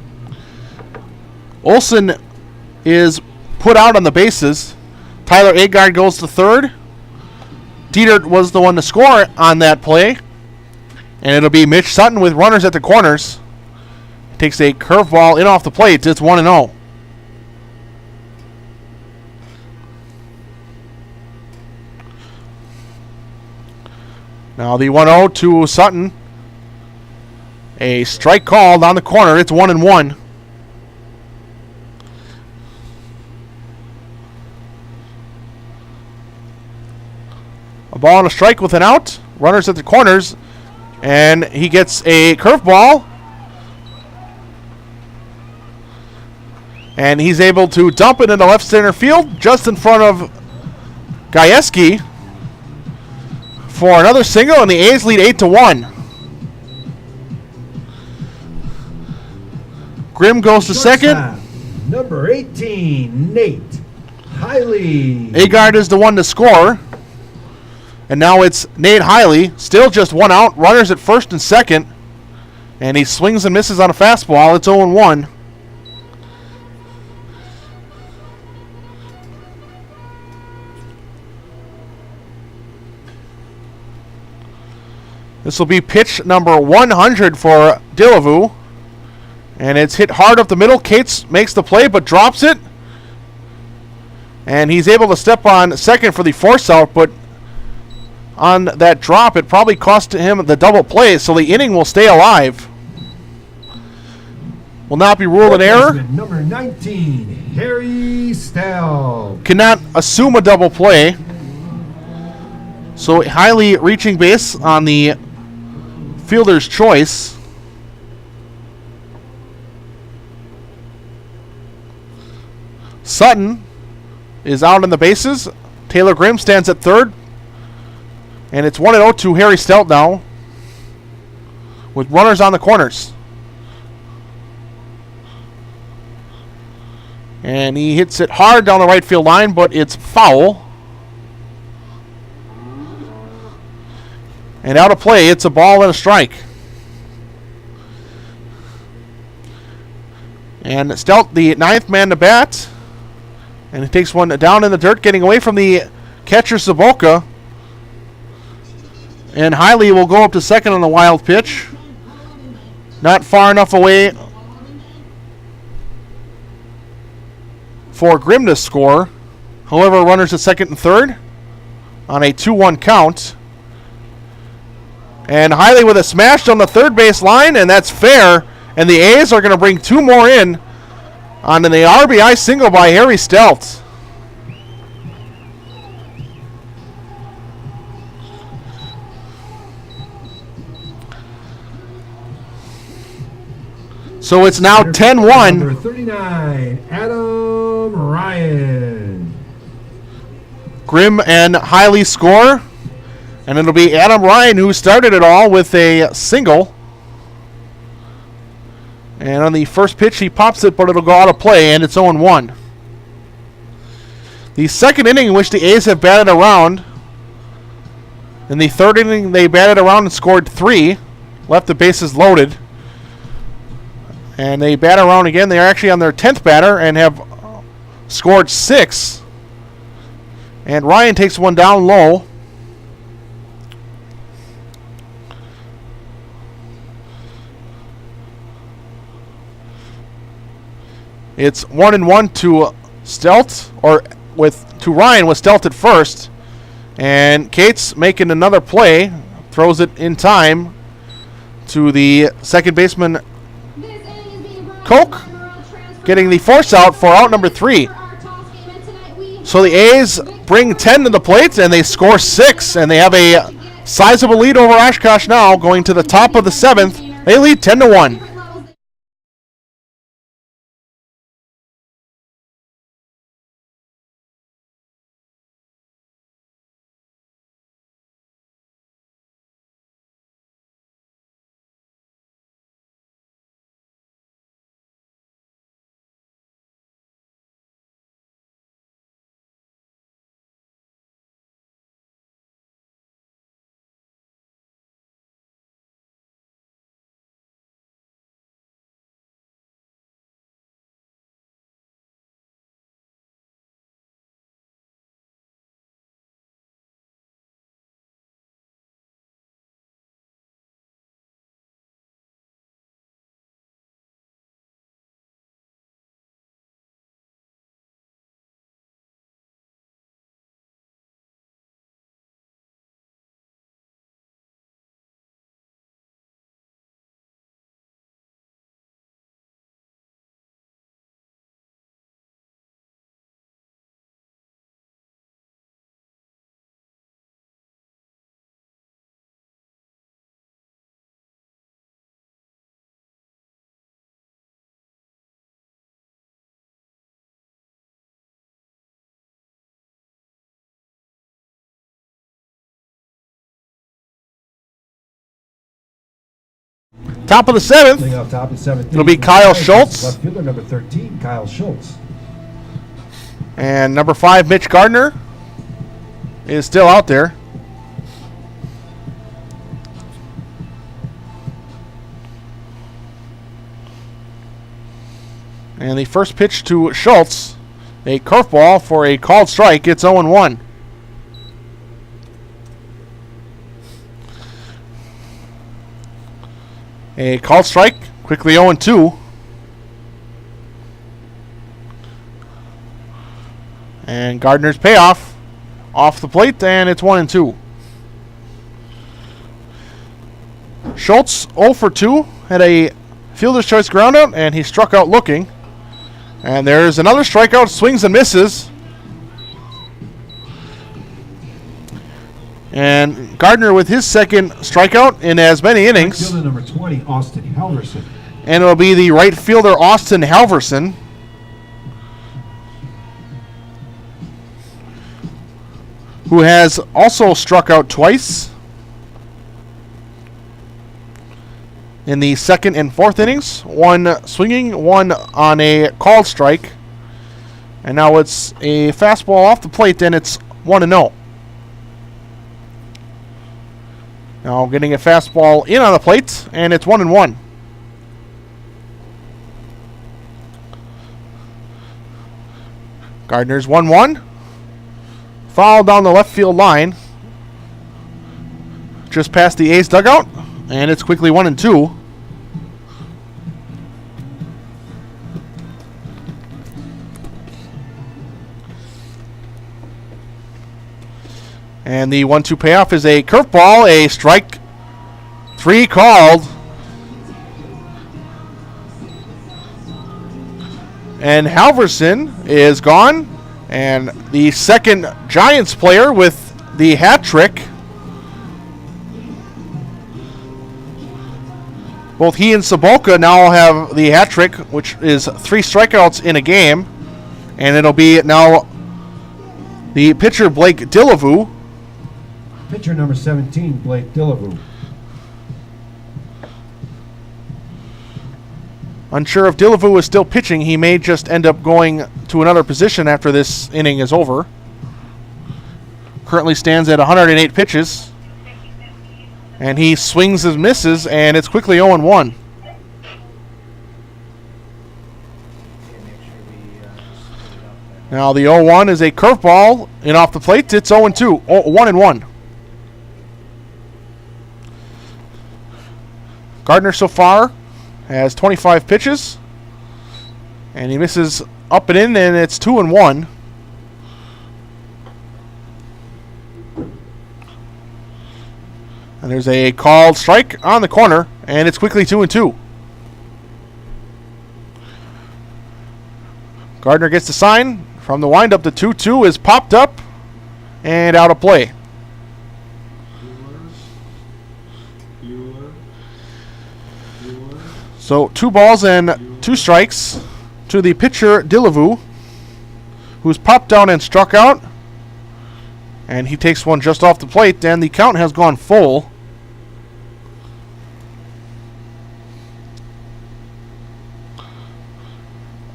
Olson is put out on the bases. Tyler Agard goes to 3rd. Dietert was the one to score on that play. And it'll be Mitch Sutton with runners at the corners. Takes a curveball in off the plate. It's 1-0. Now the 1-0 to Sutton. A strike called on the corner. It's 1-1. A ball and a strike with an out. Runners at the corners. And he gets a curveball. And he's able to dump it into left center field just in front of Gajewski for another single, and the A's lead 8-1. Grimm goes to second. Number 18, Nate Hiley. Agard is the one to score. And now it's Nate Hiley. Still just one out. Runners at first and second. And he swings and misses on a fastball. It's 0-1. This will be pitch number 100 for Delavu. And it's hit hard up the middle. Cates makes the play but drops it. And he's able to step on second for the force out, but on that drop, it probably cost him the double play, so the inning will stay alive. Will not be ruled an error. Number 19, Harry Stell. Cannot assume a double play. So highly reaching base on the fielder's choice. Sutton is out on the bases. Taylor Grimm stands at third. And it's 1-0 to Harry Stelt now, with runners on the corners. And he hits it hard down the right field line, but it's foul. And out of play, it's a ball and a strike. And Stelt, the ninth man to bat. And he takes one down in the dirt, getting away from the catcher, Saboka. And Hiley will go up to second on the wild pitch. Not far enough away for Grimm to score. However, runners at second and third on a 2-1 count. And Hiley with a smash on the third base line, and that's fair. And the A's are going to bring two more in on the RBI single by Harry Stelt. So it's now 10-1. Number 39, Adam Ryan. Grimm and Hiley score. And it'll be Adam Ryan who started it all with a single. And on the first pitch, he pops it, but it'll go out of play, and it's 0-1. The second inning in which the A's have batted around. In the third inning, they batted around and scored 3. Left the bases loaded. And they bat around again. They are actually on their 10th batter and have scored 6. And Ryan takes one down low. It's 1-1 to Stelt, or to Ryan with Stelt at first. And Cates making another play, throws it in time to the second baseman Koch, getting the force out for out number 3. So the A's bring 10 to the plate and they score 6, and they have a sizable lead over Oshkosh now, going to the top of the 7th. They lead 10-1. Top of the 7th. Playing off top of 17. It'll be Kyle Schultz. Left fielder number 13, Kyle Schultz. And number 5, Mitch Gardner, is still out there. And the first pitch to Schultz, a curveball for a called strike. It's 0-1. A called strike, quickly 0-2. And Gardner's payoff off the plate, and it's 1-2. Schultz 0 for 2, had a fielder's choice groundout, and he struck out looking. And there's another strikeout, swings and misses. And Gardner with his second strikeout in as many innings. Right fielder number 20, Austin Halverson. And it'll be the right fielder, Austin Halverson. Who has also struck out twice in the second and fourth innings. One swinging, one on a called strike. And now it's a fastball off the plate, and it's 1-0. Now getting a fastball in on the plate, and it's 1-1. Gardner's 1-1. Foul down the left field line. Just past the A's dugout, and it's quickly 1-2. And the 1-2 payoff is a curveball, a strike 3 called. And Halverson is gone. And the second Giants player with the hat trick. Both he and Sabolka now have the hat trick, which is 3 strikeouts in a game. And it'll be now The pitcher, Blake Dillevue. Pitcher number 17, Blake Dillevue. Unsure if Dillevue is still pitching. He may just end up going to another position after this inning is over. Currently stands at 108 pitches. And he swings and misses, and it's quickly 0-1. Now the 0-1 is a curveball in off the plate. It's 0-2, 1-1. Gardner so far has 25 pitches, and he misses up and in, and it's 2-1. And there's a called strike on the corner, and it's quickly 2-2. Gardner gets the sign from the windup. The 2-2 is popped up and out of play. So 2 balls and 2 strikes to the pitcher Dillevue, who's popped down and struck out. And he takes one just off the plate, and the count has gone full.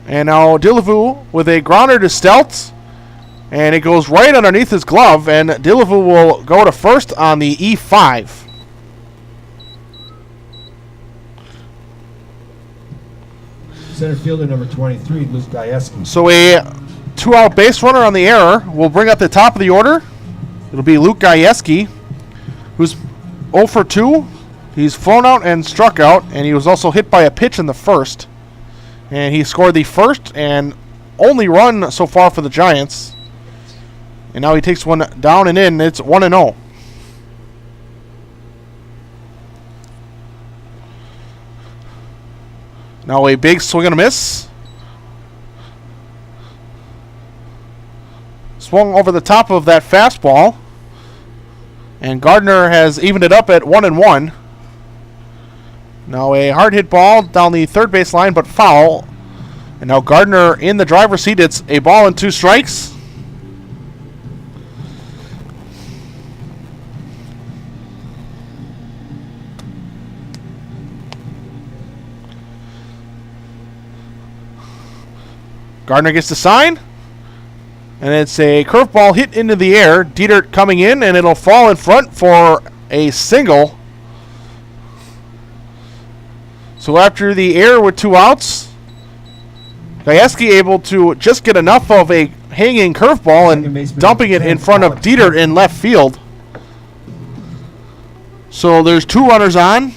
And now Dillevue with a grounder to Stelt, and it goes right underneath his glove, and Dillevue will go to first on the E5. Center fielder number 23, Luke Gajewski. So a 2-out base runner on the error will bring up the top of the order. It'll be Luke Gajewski, who's 0 for 2. He's flown out and struck out, and he was also hit by a pitch in the first. And he scored the first and only run so far for the Giants. And now he takes one down and in. It's 1-0. Now a big swing and a miss. Swung over the top of that fastball. And Gardner has evened it up at 1-1. Now a hard hit ball down the third base line, but foul. And now Gardner in the driver's seat. It's a ball and 2 strikes. Gardner gets the sign. And it's a curveball hit into the air. Dietert coming in, and it'll fall in front for a single. So after the error with 2 outs, Gajewski able to just get enough of a hanging curveball and dumping it in front of Dietert in left field. So there's 2 runners on,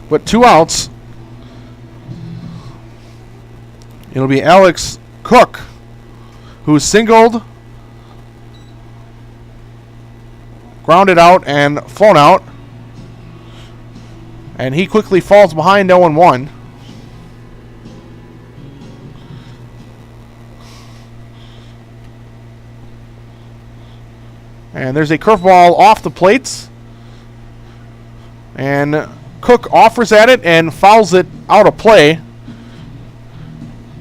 but 2 outs. It'll be Alex Cook, who singled, grounded out, and flown out. And he quickly falls behind 0-1. And there's a curveball off the plates. And Cook offers at it and fouls it out of play.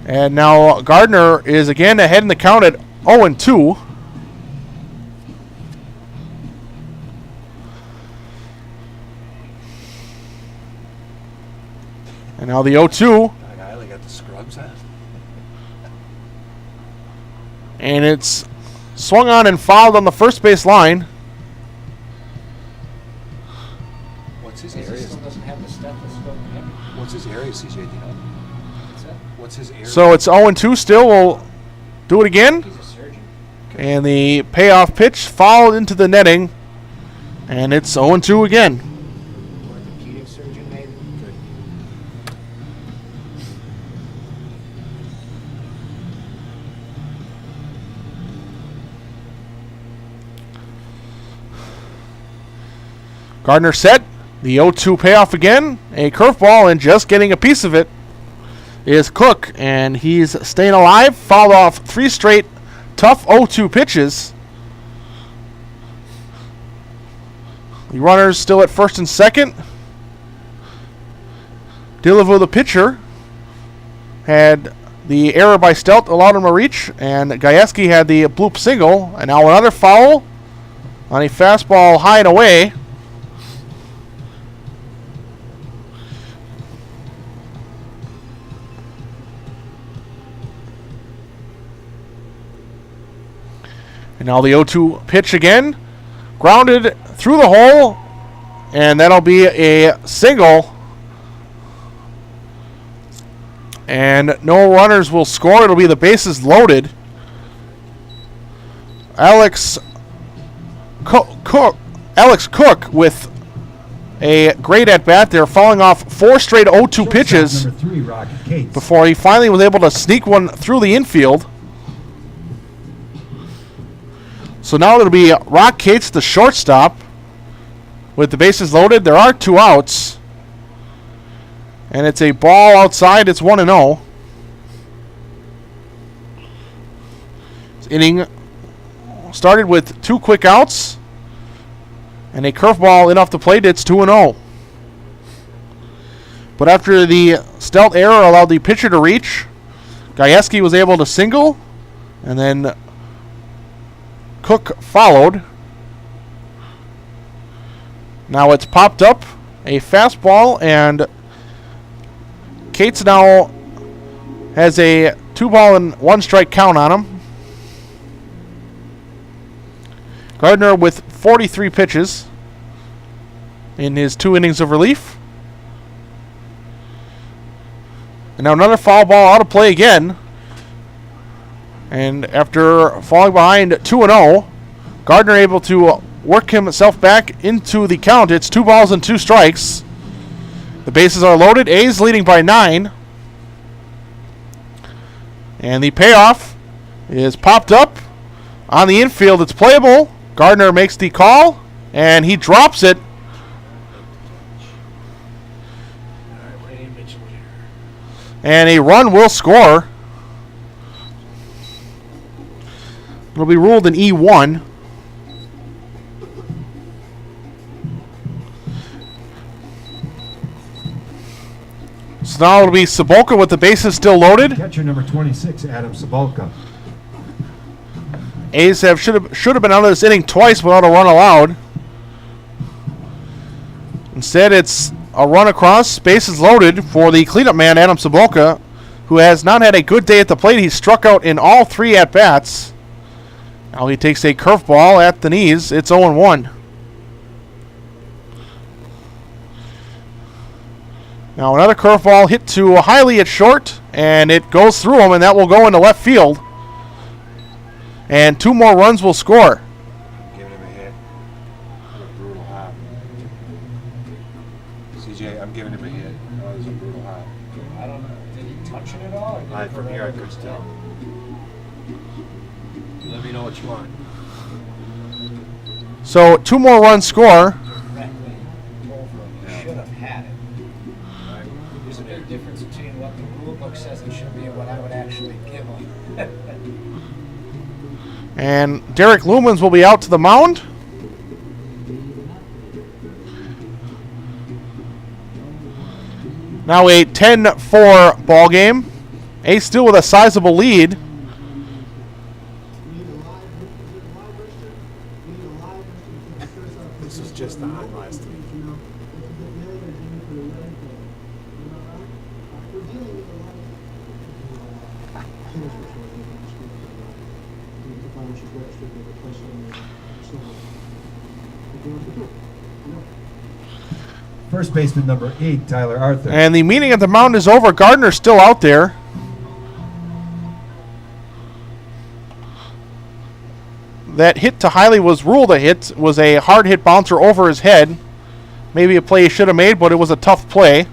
And now Gardner is again ahead in the count at 0-2. And now the 0-2. I only got the scrubs on. And it's swung on and fouled on the first base line. What's his Because area? he still doesn't have the stethoscope in him. What's his area, CJ? Do you know? What's that? What's his area? So it's 0-2 still. We'll do it again. He's a surgeon. And the payoff pitch fouled into the netting. And it's 0-2 again. Orthopedic surgeon, maybe. Gardner set. The 0-2 payoff again. A curveball, and just getting a piece of it is Cook. And he's staying alive. Fouled off 3 straight tough 0-2 pitches. The runners still at first and second. Dillevue, the pitcher, had The error by Stelt allowed him to reach, and Gajewski had the bloop single, and now another foul on a fastball high and away. And now the 0-2 pitch again. Grounded through the hole, and that'll be a single. And no runners will score. It'll be the bases loaded. Alex Cook with a great at-bat there, falling off 4 straight 0-2 pitches Number 3, Rocket Cates. before he finally was able to sneak one through the infield. So now it'll be Rock Cates, the shortstop, with the bases loaded. There are 2 outs. And it's a ball outside. It's 1-0. This inning started with 2 quick outs. And a curveball in off the plate. It's 2-0. But after the Stelt error allowed the pitcher to reach, Gajewski was able to single. And then Cook followed. Now it's popped up. A fastball, and Cates now has a 2-1 strike count on him. Gardner with 43 pitches in his 2 innings of relief. And now another foul ball out of play again. And after falling behind 2-0, Gardner able to work himself back into the count. It's 2 strikes. The bases are loaded. A's leading by 9. And the payoff is popped up on the infield. It's playable. Gardner makes the call, and he drops it. And a run will score. It'll be ruled an E1. So now it'll be Ceboka with the bases still loaded. Catcher number 26, Adam Ceboka. A's should have been out of this inning twice without a run allowed. Instead, it's a run across, bases loaded for the cleanup man, Adam Ceboka, who has not had a good day at the plate. He's struck out in all 3 at-bats. Now he takes a curveball at the knees. It's 0-1. Now another curveball hit to Hiley at short, and it goes through him, and that will go into left field. And 2 more runs will score. I'm giving him a hit. A brutal hop. CJ, I'm giving him a hit. Oh, it was a brutal hop. I don't know. Did he touch it at all? From here, I could tell. Let me know what you want. So 2 more runs score. Should have had it. There's a big difference between what the rule book says it should be and what I would actually give him. And Derek Lumens will be out to the mound. Now a 10-4 ball game. A's still with a sizable lead. This was just on last week. First baseman number 8, Tyler Arthur. And the meeting at the mound is over. Gardner's still out there. That hit to Hiley was ruled a hit. Was a hard hit bouncer over his head. Maybe a play he should have made, but it was a tough play.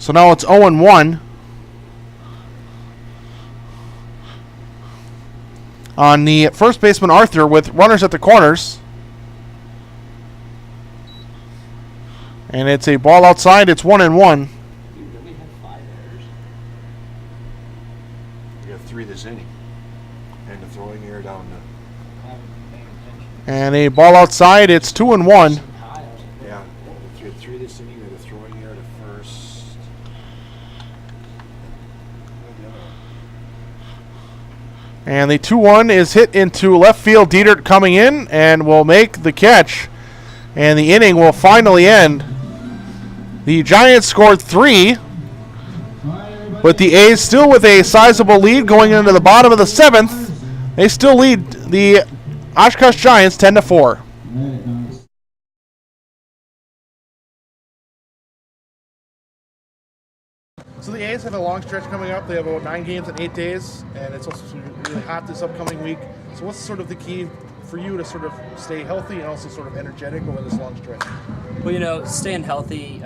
So now it's 0-1. On the first baseman, Arthur, with runners at the corners. And it's a ball outside. It's 1-1. We got 3 this inning. And the throwing air down the... And a ball outside. It's 2-1. Yeah. We had 3 this inning. We had a throwing air to first. And the 2-1 is hit into left field. Dietert coming in and will make the catch. And the inning will finally end. The Giants scored 3, but the A's still with a sizable lead going into the bottom of the 7th. They still lead the Oshkosh Giants 10-4. So the A's have a long stretch coming up. They have about 9 games in 8 days, and it's also really hot this upcoming week. So what's sort of the key for you to sort of stay healthy and also sort of energetic over this long stretch? Well, staying healthy,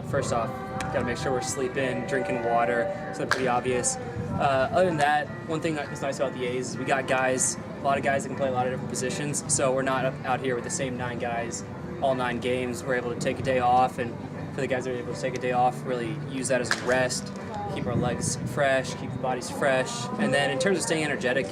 first off, got to make sure we're sleeping, drinking water. So that's pretty obvious. Other than that, one thing that's nice about the A's is we got guys, a lot of guys that can play a lot of different positions. So we're not out here with the same 9 guys all 9 games. We're able to take a day off, and for the guys that are able to take a day off, really use that as a rest, keep our legs fresh, keep the bodies fresh. And then in terms of staying energetic,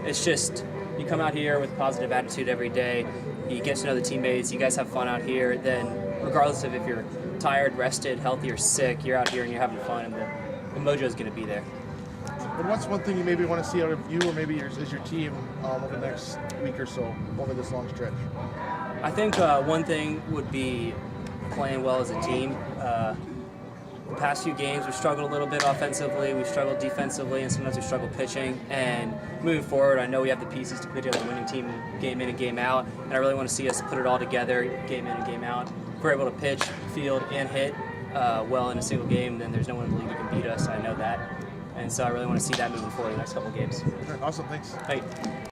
it's just you come out here with a positive attitude every day, you get to know the teammates, you guys have fun out here, then regardless of if you're tired, rested, healthy, or sick, you're out here and you're having fun, and the mojo's going to be there. But what's one thing you maybe want to see out of you or maybe as your team over the next week or so, over this long stretch? I think one thing would be playing well as a team. The past few games we've struggled a little bit offensively, we've struggled defensively, and sometimes we've struggled pitching. And moving forward, I know we have the pieces to put together a winning team game in and game out, and I really want to see us put it all together game in and game out. If we're able to pitch, field, and hit well in a single game, then there's no one in the league that can beat us. I know that. And so I really want to see that moving forward the next couple of games. All right, awesome, thanks. Thank you.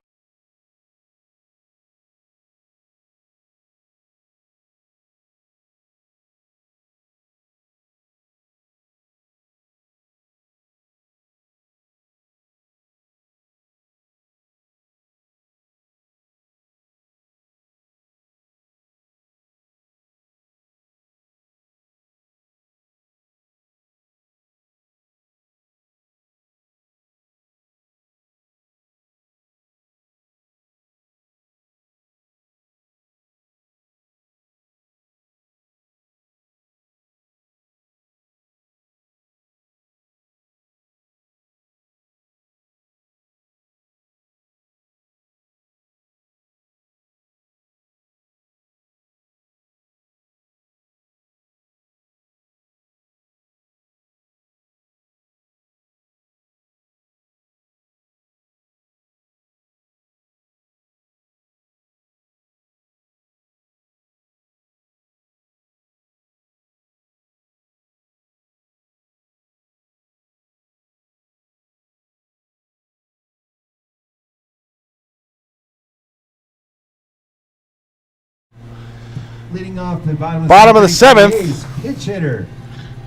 Leading off the bottom Bottom of the seventh, 7th. pitch hitter,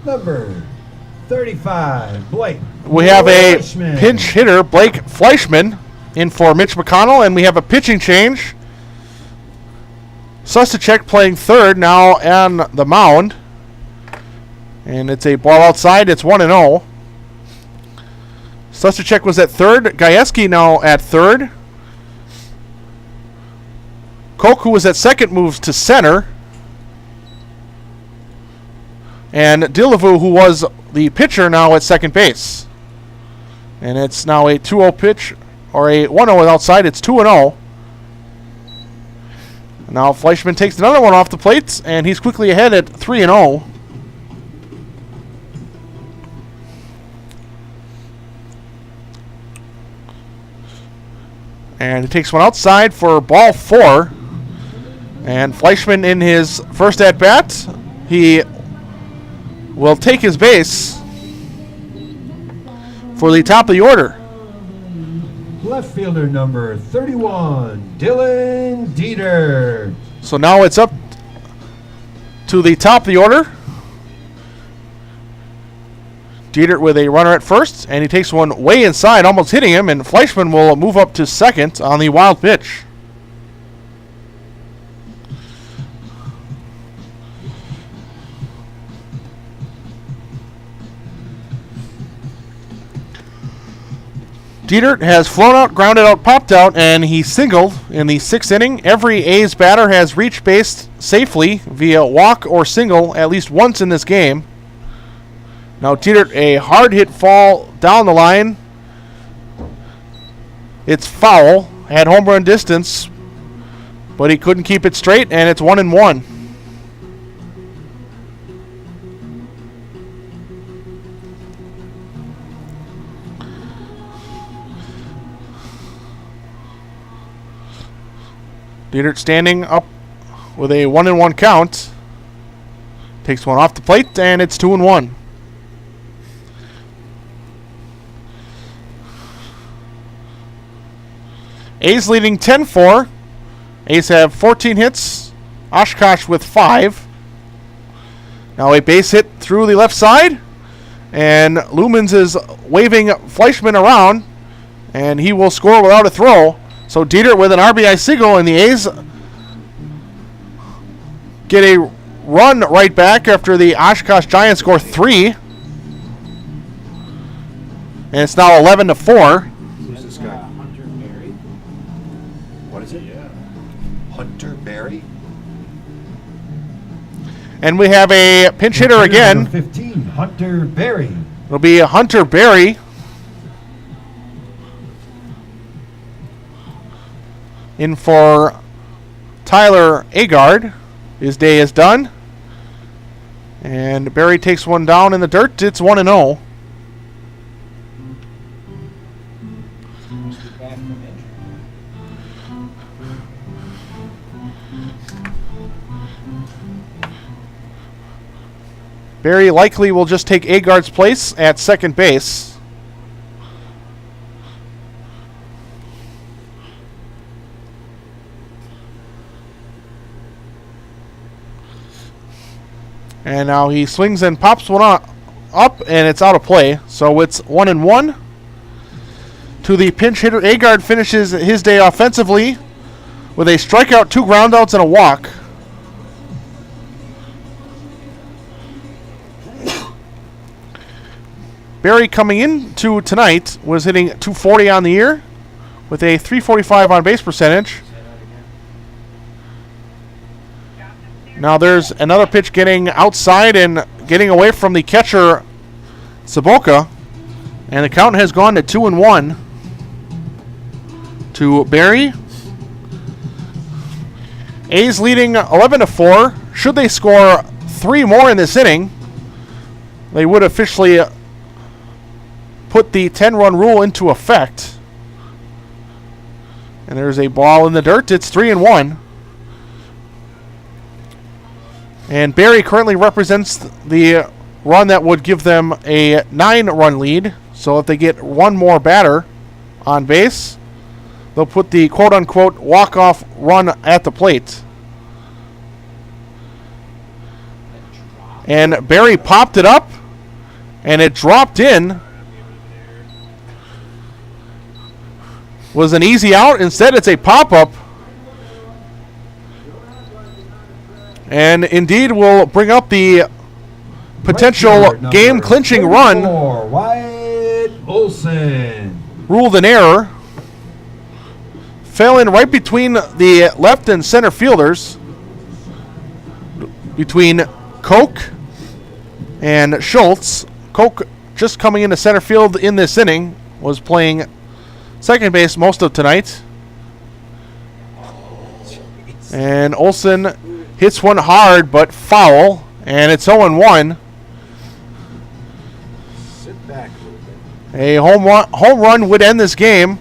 number 35, Blake. We have a Fleischman. pinch hitter, Blake Fleischman, in for Mitch McConnell, and we have a pitching change. Susticek playing third now on the mound. And it's a ball outside. It's 1-0. Susticek was at third. Gajewski now at third. Koch, who was at second, moves to center. And Dillavu, who was the pitcher, now at second base. And it's now a 2-0 pitch, or a 1-0 outside. It's 2-0. Now Fleischman takes another one off the plate, and he's quickly ahead at 3-0. And he takes one outside for ball 4. And Fleischman in his first at-bat, he will take his base for the top of the order. Left fielder number 31, Dylan Dieter. So now it's up to the top of the order. Dieter with a runner at first, and he takes one way inside, almost hitting him, and Fleischman will move up to second on the wild pitch. Dieter has flown out, grounded out, popped out, and he singled in the 6th inning. Every A's batter has reached base safely via walk or single at least once in this game. Now Dieter, a hard hit fall down the line. It's foul. Had home run distance, but he couldn't keep it straight, and it's 1-1. Dietert standing up with a 1-1 count. Takes one off the plate, and it's 2-1. A's leading 10-4. A's have 14 hits. Oshkosh with 5. Now a base hit through the left side. And Lumens is waving Fleischman around. And he will score without a throw. So Dietert with an RBI single, and the A's get a run right back after the Oshkosh Giants score 3. And it's now 11-4. Who's this guy? Hunter Berry. What is it? Yeah. Hunter Berry? And we have a pinch hitter again. Number 15, Hunter Berry. It'll be Hunter Berry. In for Tyler Agard. His day is done. And Berry takes one down in the dirt. It's 1-0. Back from injury. Berry likely will just take Agard's place at second base. And now he swings and pops one up, and it's out of play. So it's 1-1. To the pinch hitter, Agard finishes his day offensively with a strikeout, 2 groundouts, and a walk. Berry coming into tonight was hitting .240 on the year with a .345 on base percentage. Now there's another pitch getting outside and getting away from the catcher, Saboka. And the count has gone to 2-1 to Berry. A's leading 11-4. Should they score 3 more in this inning, they would officially put the 10-run rule into effect. And there's a ball in the dirt. It's 3-1. And Berry currently represents the run that would give them a 9-run lead. So if they get one more batter on base, they'll put the quote-unquote walk-off run at the plate. And Berry popped it up, and it dropped in. Was an easy out. Instead, it's a pop-up. And indeed will bring up the potential game-clinching run. Wyatt Olson. Ruled an error. Fell in right between the left and center fielders. Between Koch and Schultz. Koch just coming into center field in this inning. Was playing second base most of tonight. And Olson hits one hard but foul. And it's 0-1. Sit back a little bit. A home run would end this game.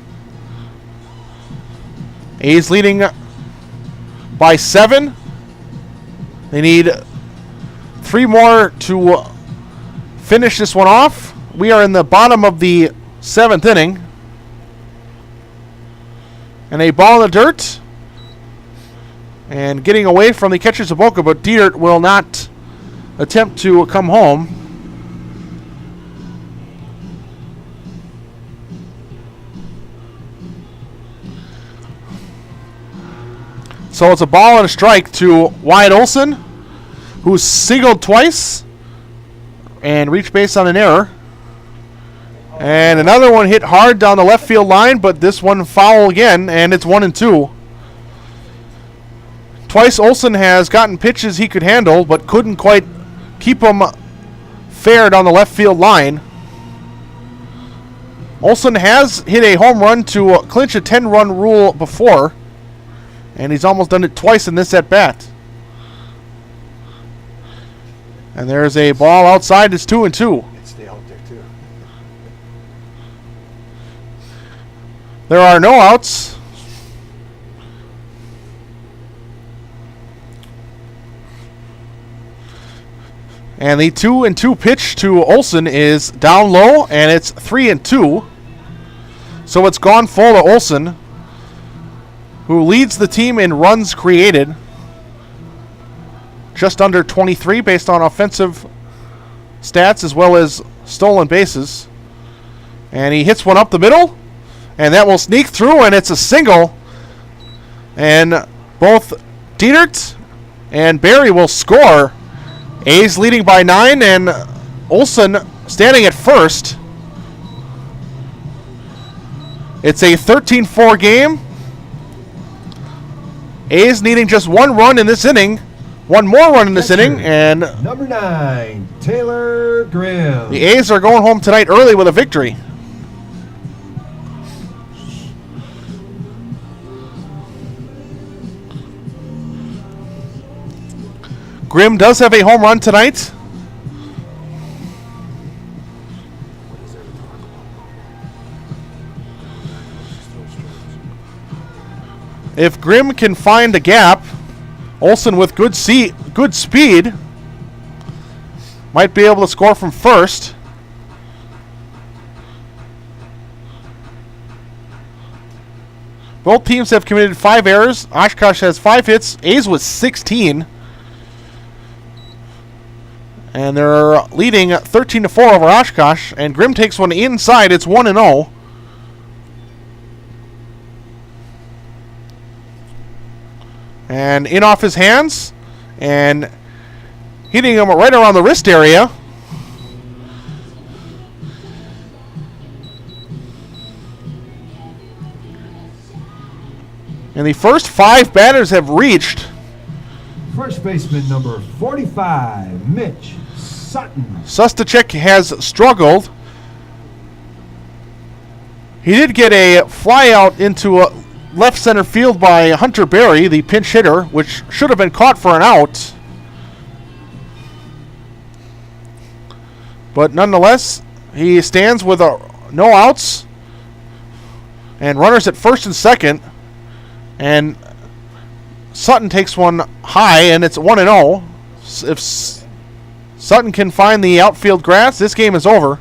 A's leading by 7. They need 3 more to finish this one off. We are in the bottom of the 7th inning. And a ball in the dirt. And getting away from the catcher Saboka, but Dietert will not attempt to come home. So it's a ball and a strike to Wyatt Olson, who singled twice and reached base on an error. And another one hit hard down the left field line, but this one foul again, and it's 1-2. Twice Olson has gotten pitches he could handle, but couldn't quite keep them fair down the left field line. Olsen has hit a home run to clinch a 10-run rule before, and he's almost done it twice in this at-bat. And there's a ball outside. It's 2-2. Stay out there too. There are no outs. And the 2-2 pitch to Olsen is down low, and it's 3-2. So it's gone full to Olsen, who leads the team in runs created. Just under 23 based on offensive stats as well as stolen bases. And he hits one up the middle, and that will sneak through, and it's a single. And both Dienert and Barry will score. A's leading by 9, and Olsen standing at first. It's a 13-4 game. A's needing just one run in this inning. One more run in this inning, and Number 9, Taylor Grimm. the A's are going home tonight early with a victory. Grimm does have a home run tonight. If Grimm can find a gap, Olsen with good speed might be able to score from first. Both teams have committed 5 errors. Oshkosh has 5 hits. A's with 16. And they're leading 13-4 over Oshkosh. And Grimm takes one inside. It's 1-0. And in off his hands. And hitting him right around the wrist area. And the first 5 batters have reached. First baseman number 45, Mitch Sutton. Sustacek has struggled. He did get a fly out into left center field by Hunter Berry, the pinch hitter, which should have been caught for an out. But nonetheless, he stands with no outs and runners at first and second. And Sutton takes one high, and it's 1-0. If Sutton can find the outfield grass, this game is over.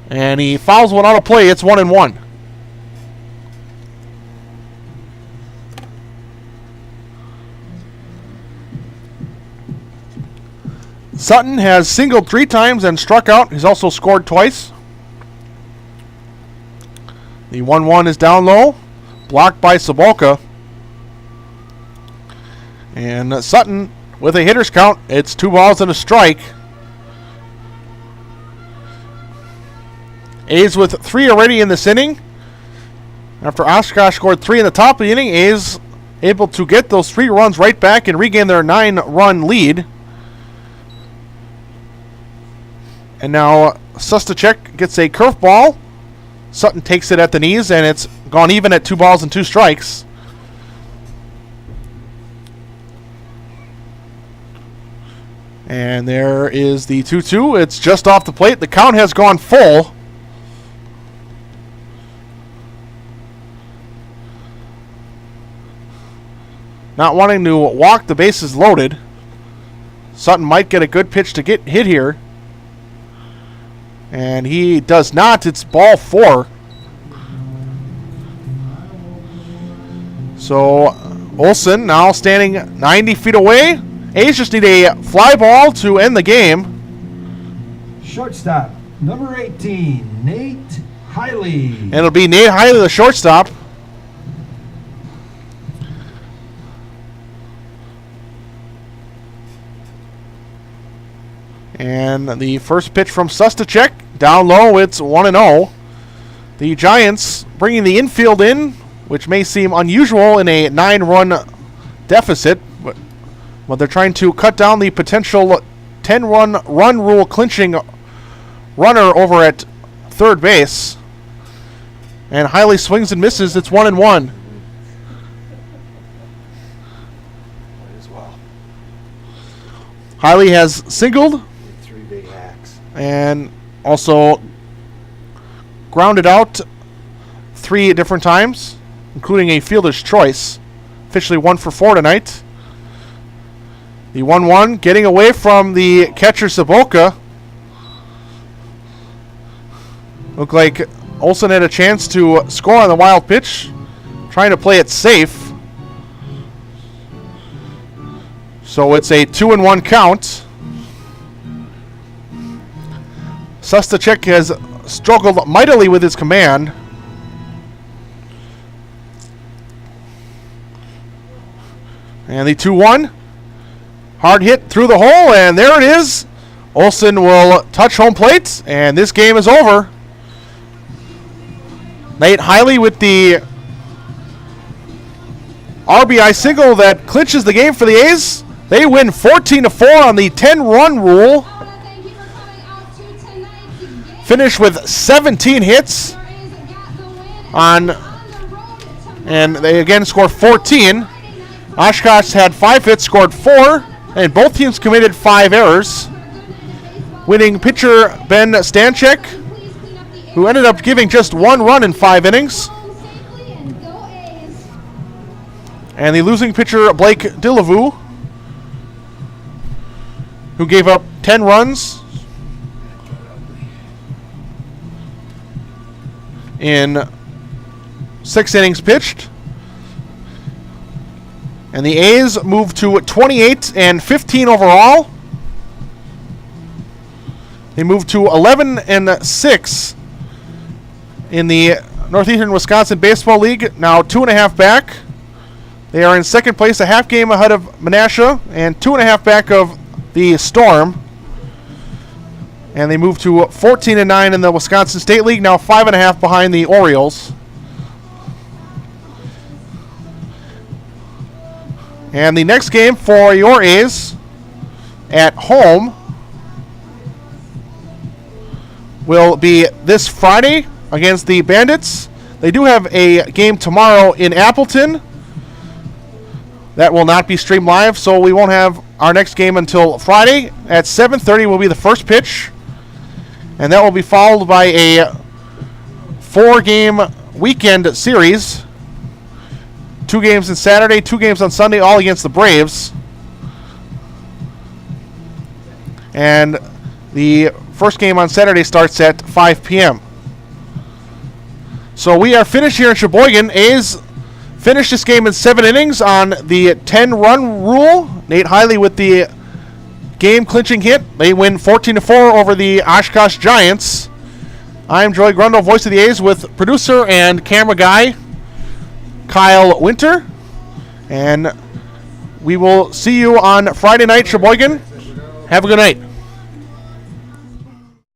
And he fouls one out of play. It's 1-1. Sutton has singled 3 times and struck out. He's also scored twice. The 1-1 is down low. Blocked by Sobolka. And Sutton with a hitter's count. It's 2 balls and a strike. A's with 3 already in this inning. After Oshkosh scored 3 in the top of the inning, A's able to get those 3 runs right back and regain their 9-run lead. And now Sustacek gets a curveball. Sutton takes it at the knees, and it's gone even at 2 balls and 2 strikes. And there is the 2-2. It's just off the plate. The count has gone full. Not wanting to walk, the bases loaded. Sutton might get a good pitch to get hit here. And he does not. It's ball 4. So Olsen now standing 90 feet away. A's just need a fly ball to end the game. Shortstop, number 18, Nate Hiley. And it'll be Nate Hiley, the shortstop. And the first pitch from Sustacek, down low, it's 1-0. The Giants bringing the infield in, which may seem unusual in a 9-run deficit, but they're trying to cut down the potential 10-run rule clinching runner over at third base. And Hiley swings and misses. It's 1-1. Might as well. Hiley has singled Need 3 big hacks. and also grounded out 3 different times, including a fielder's choice. Officially 1 for 4 tonight. The 1-1 getting away from the catcher Saboka. Looked like Olsen had a chance to score on the wild pitch, trying to play it safe. So it's a 2-1 count. Sustacek has struggled mightily with his command. And the 2-1. Hard hit through the hole, and there it is. Olsen will touch home plate, and this game is over. Nate Hiley with the RBI single that clinches the game for the A's. They win 14-4 on the 10-run rule. Finish with 17 hits on, and they again score 14. Oshkosh had 5 hits, scored 4, and both teams committed 5 errors. Winning pitcher Ben Stanchek, who ended up giving just 1 run in 5 innings. And the losing pitcher Blake Dillavue, who gave up 10 runs in 6 innings pitched. And the A's move to 28-15 overall. They move to 11-6 in the Northeastern Wisconsin Baseball League, now 2.5 back. They are in second place, a half game ahead of Menasha, and 2.5 back of the Storm. And they move to 14-9 in the Wisconsin State League, now 5.5 behind the Orioles. And the next game for your A's at home will be this Friday against the Bandits. They do have a game tomorrow in Appleton. That will not be streamed live, so we won't have our next game until Friday. At 7:30 will be the first pitch. And that will be followed by a 4-game weekend series. 2 games on Saturday, 2 games on Sunday, all against the Braves. And the first game on Saturday starts at 5 p.m. So we are finished here in Sheboygan. A's finished this game in 7 innings on the 10-run rule. Nate Hiley with the game-clinching hit. They win 14-4 over the Oshkosh Giants. I'm Joey Grundle, voice of the A's, with producer and camera guy Kyle Winter. And we will see you on Friday night, Sheboygan. Have a good night.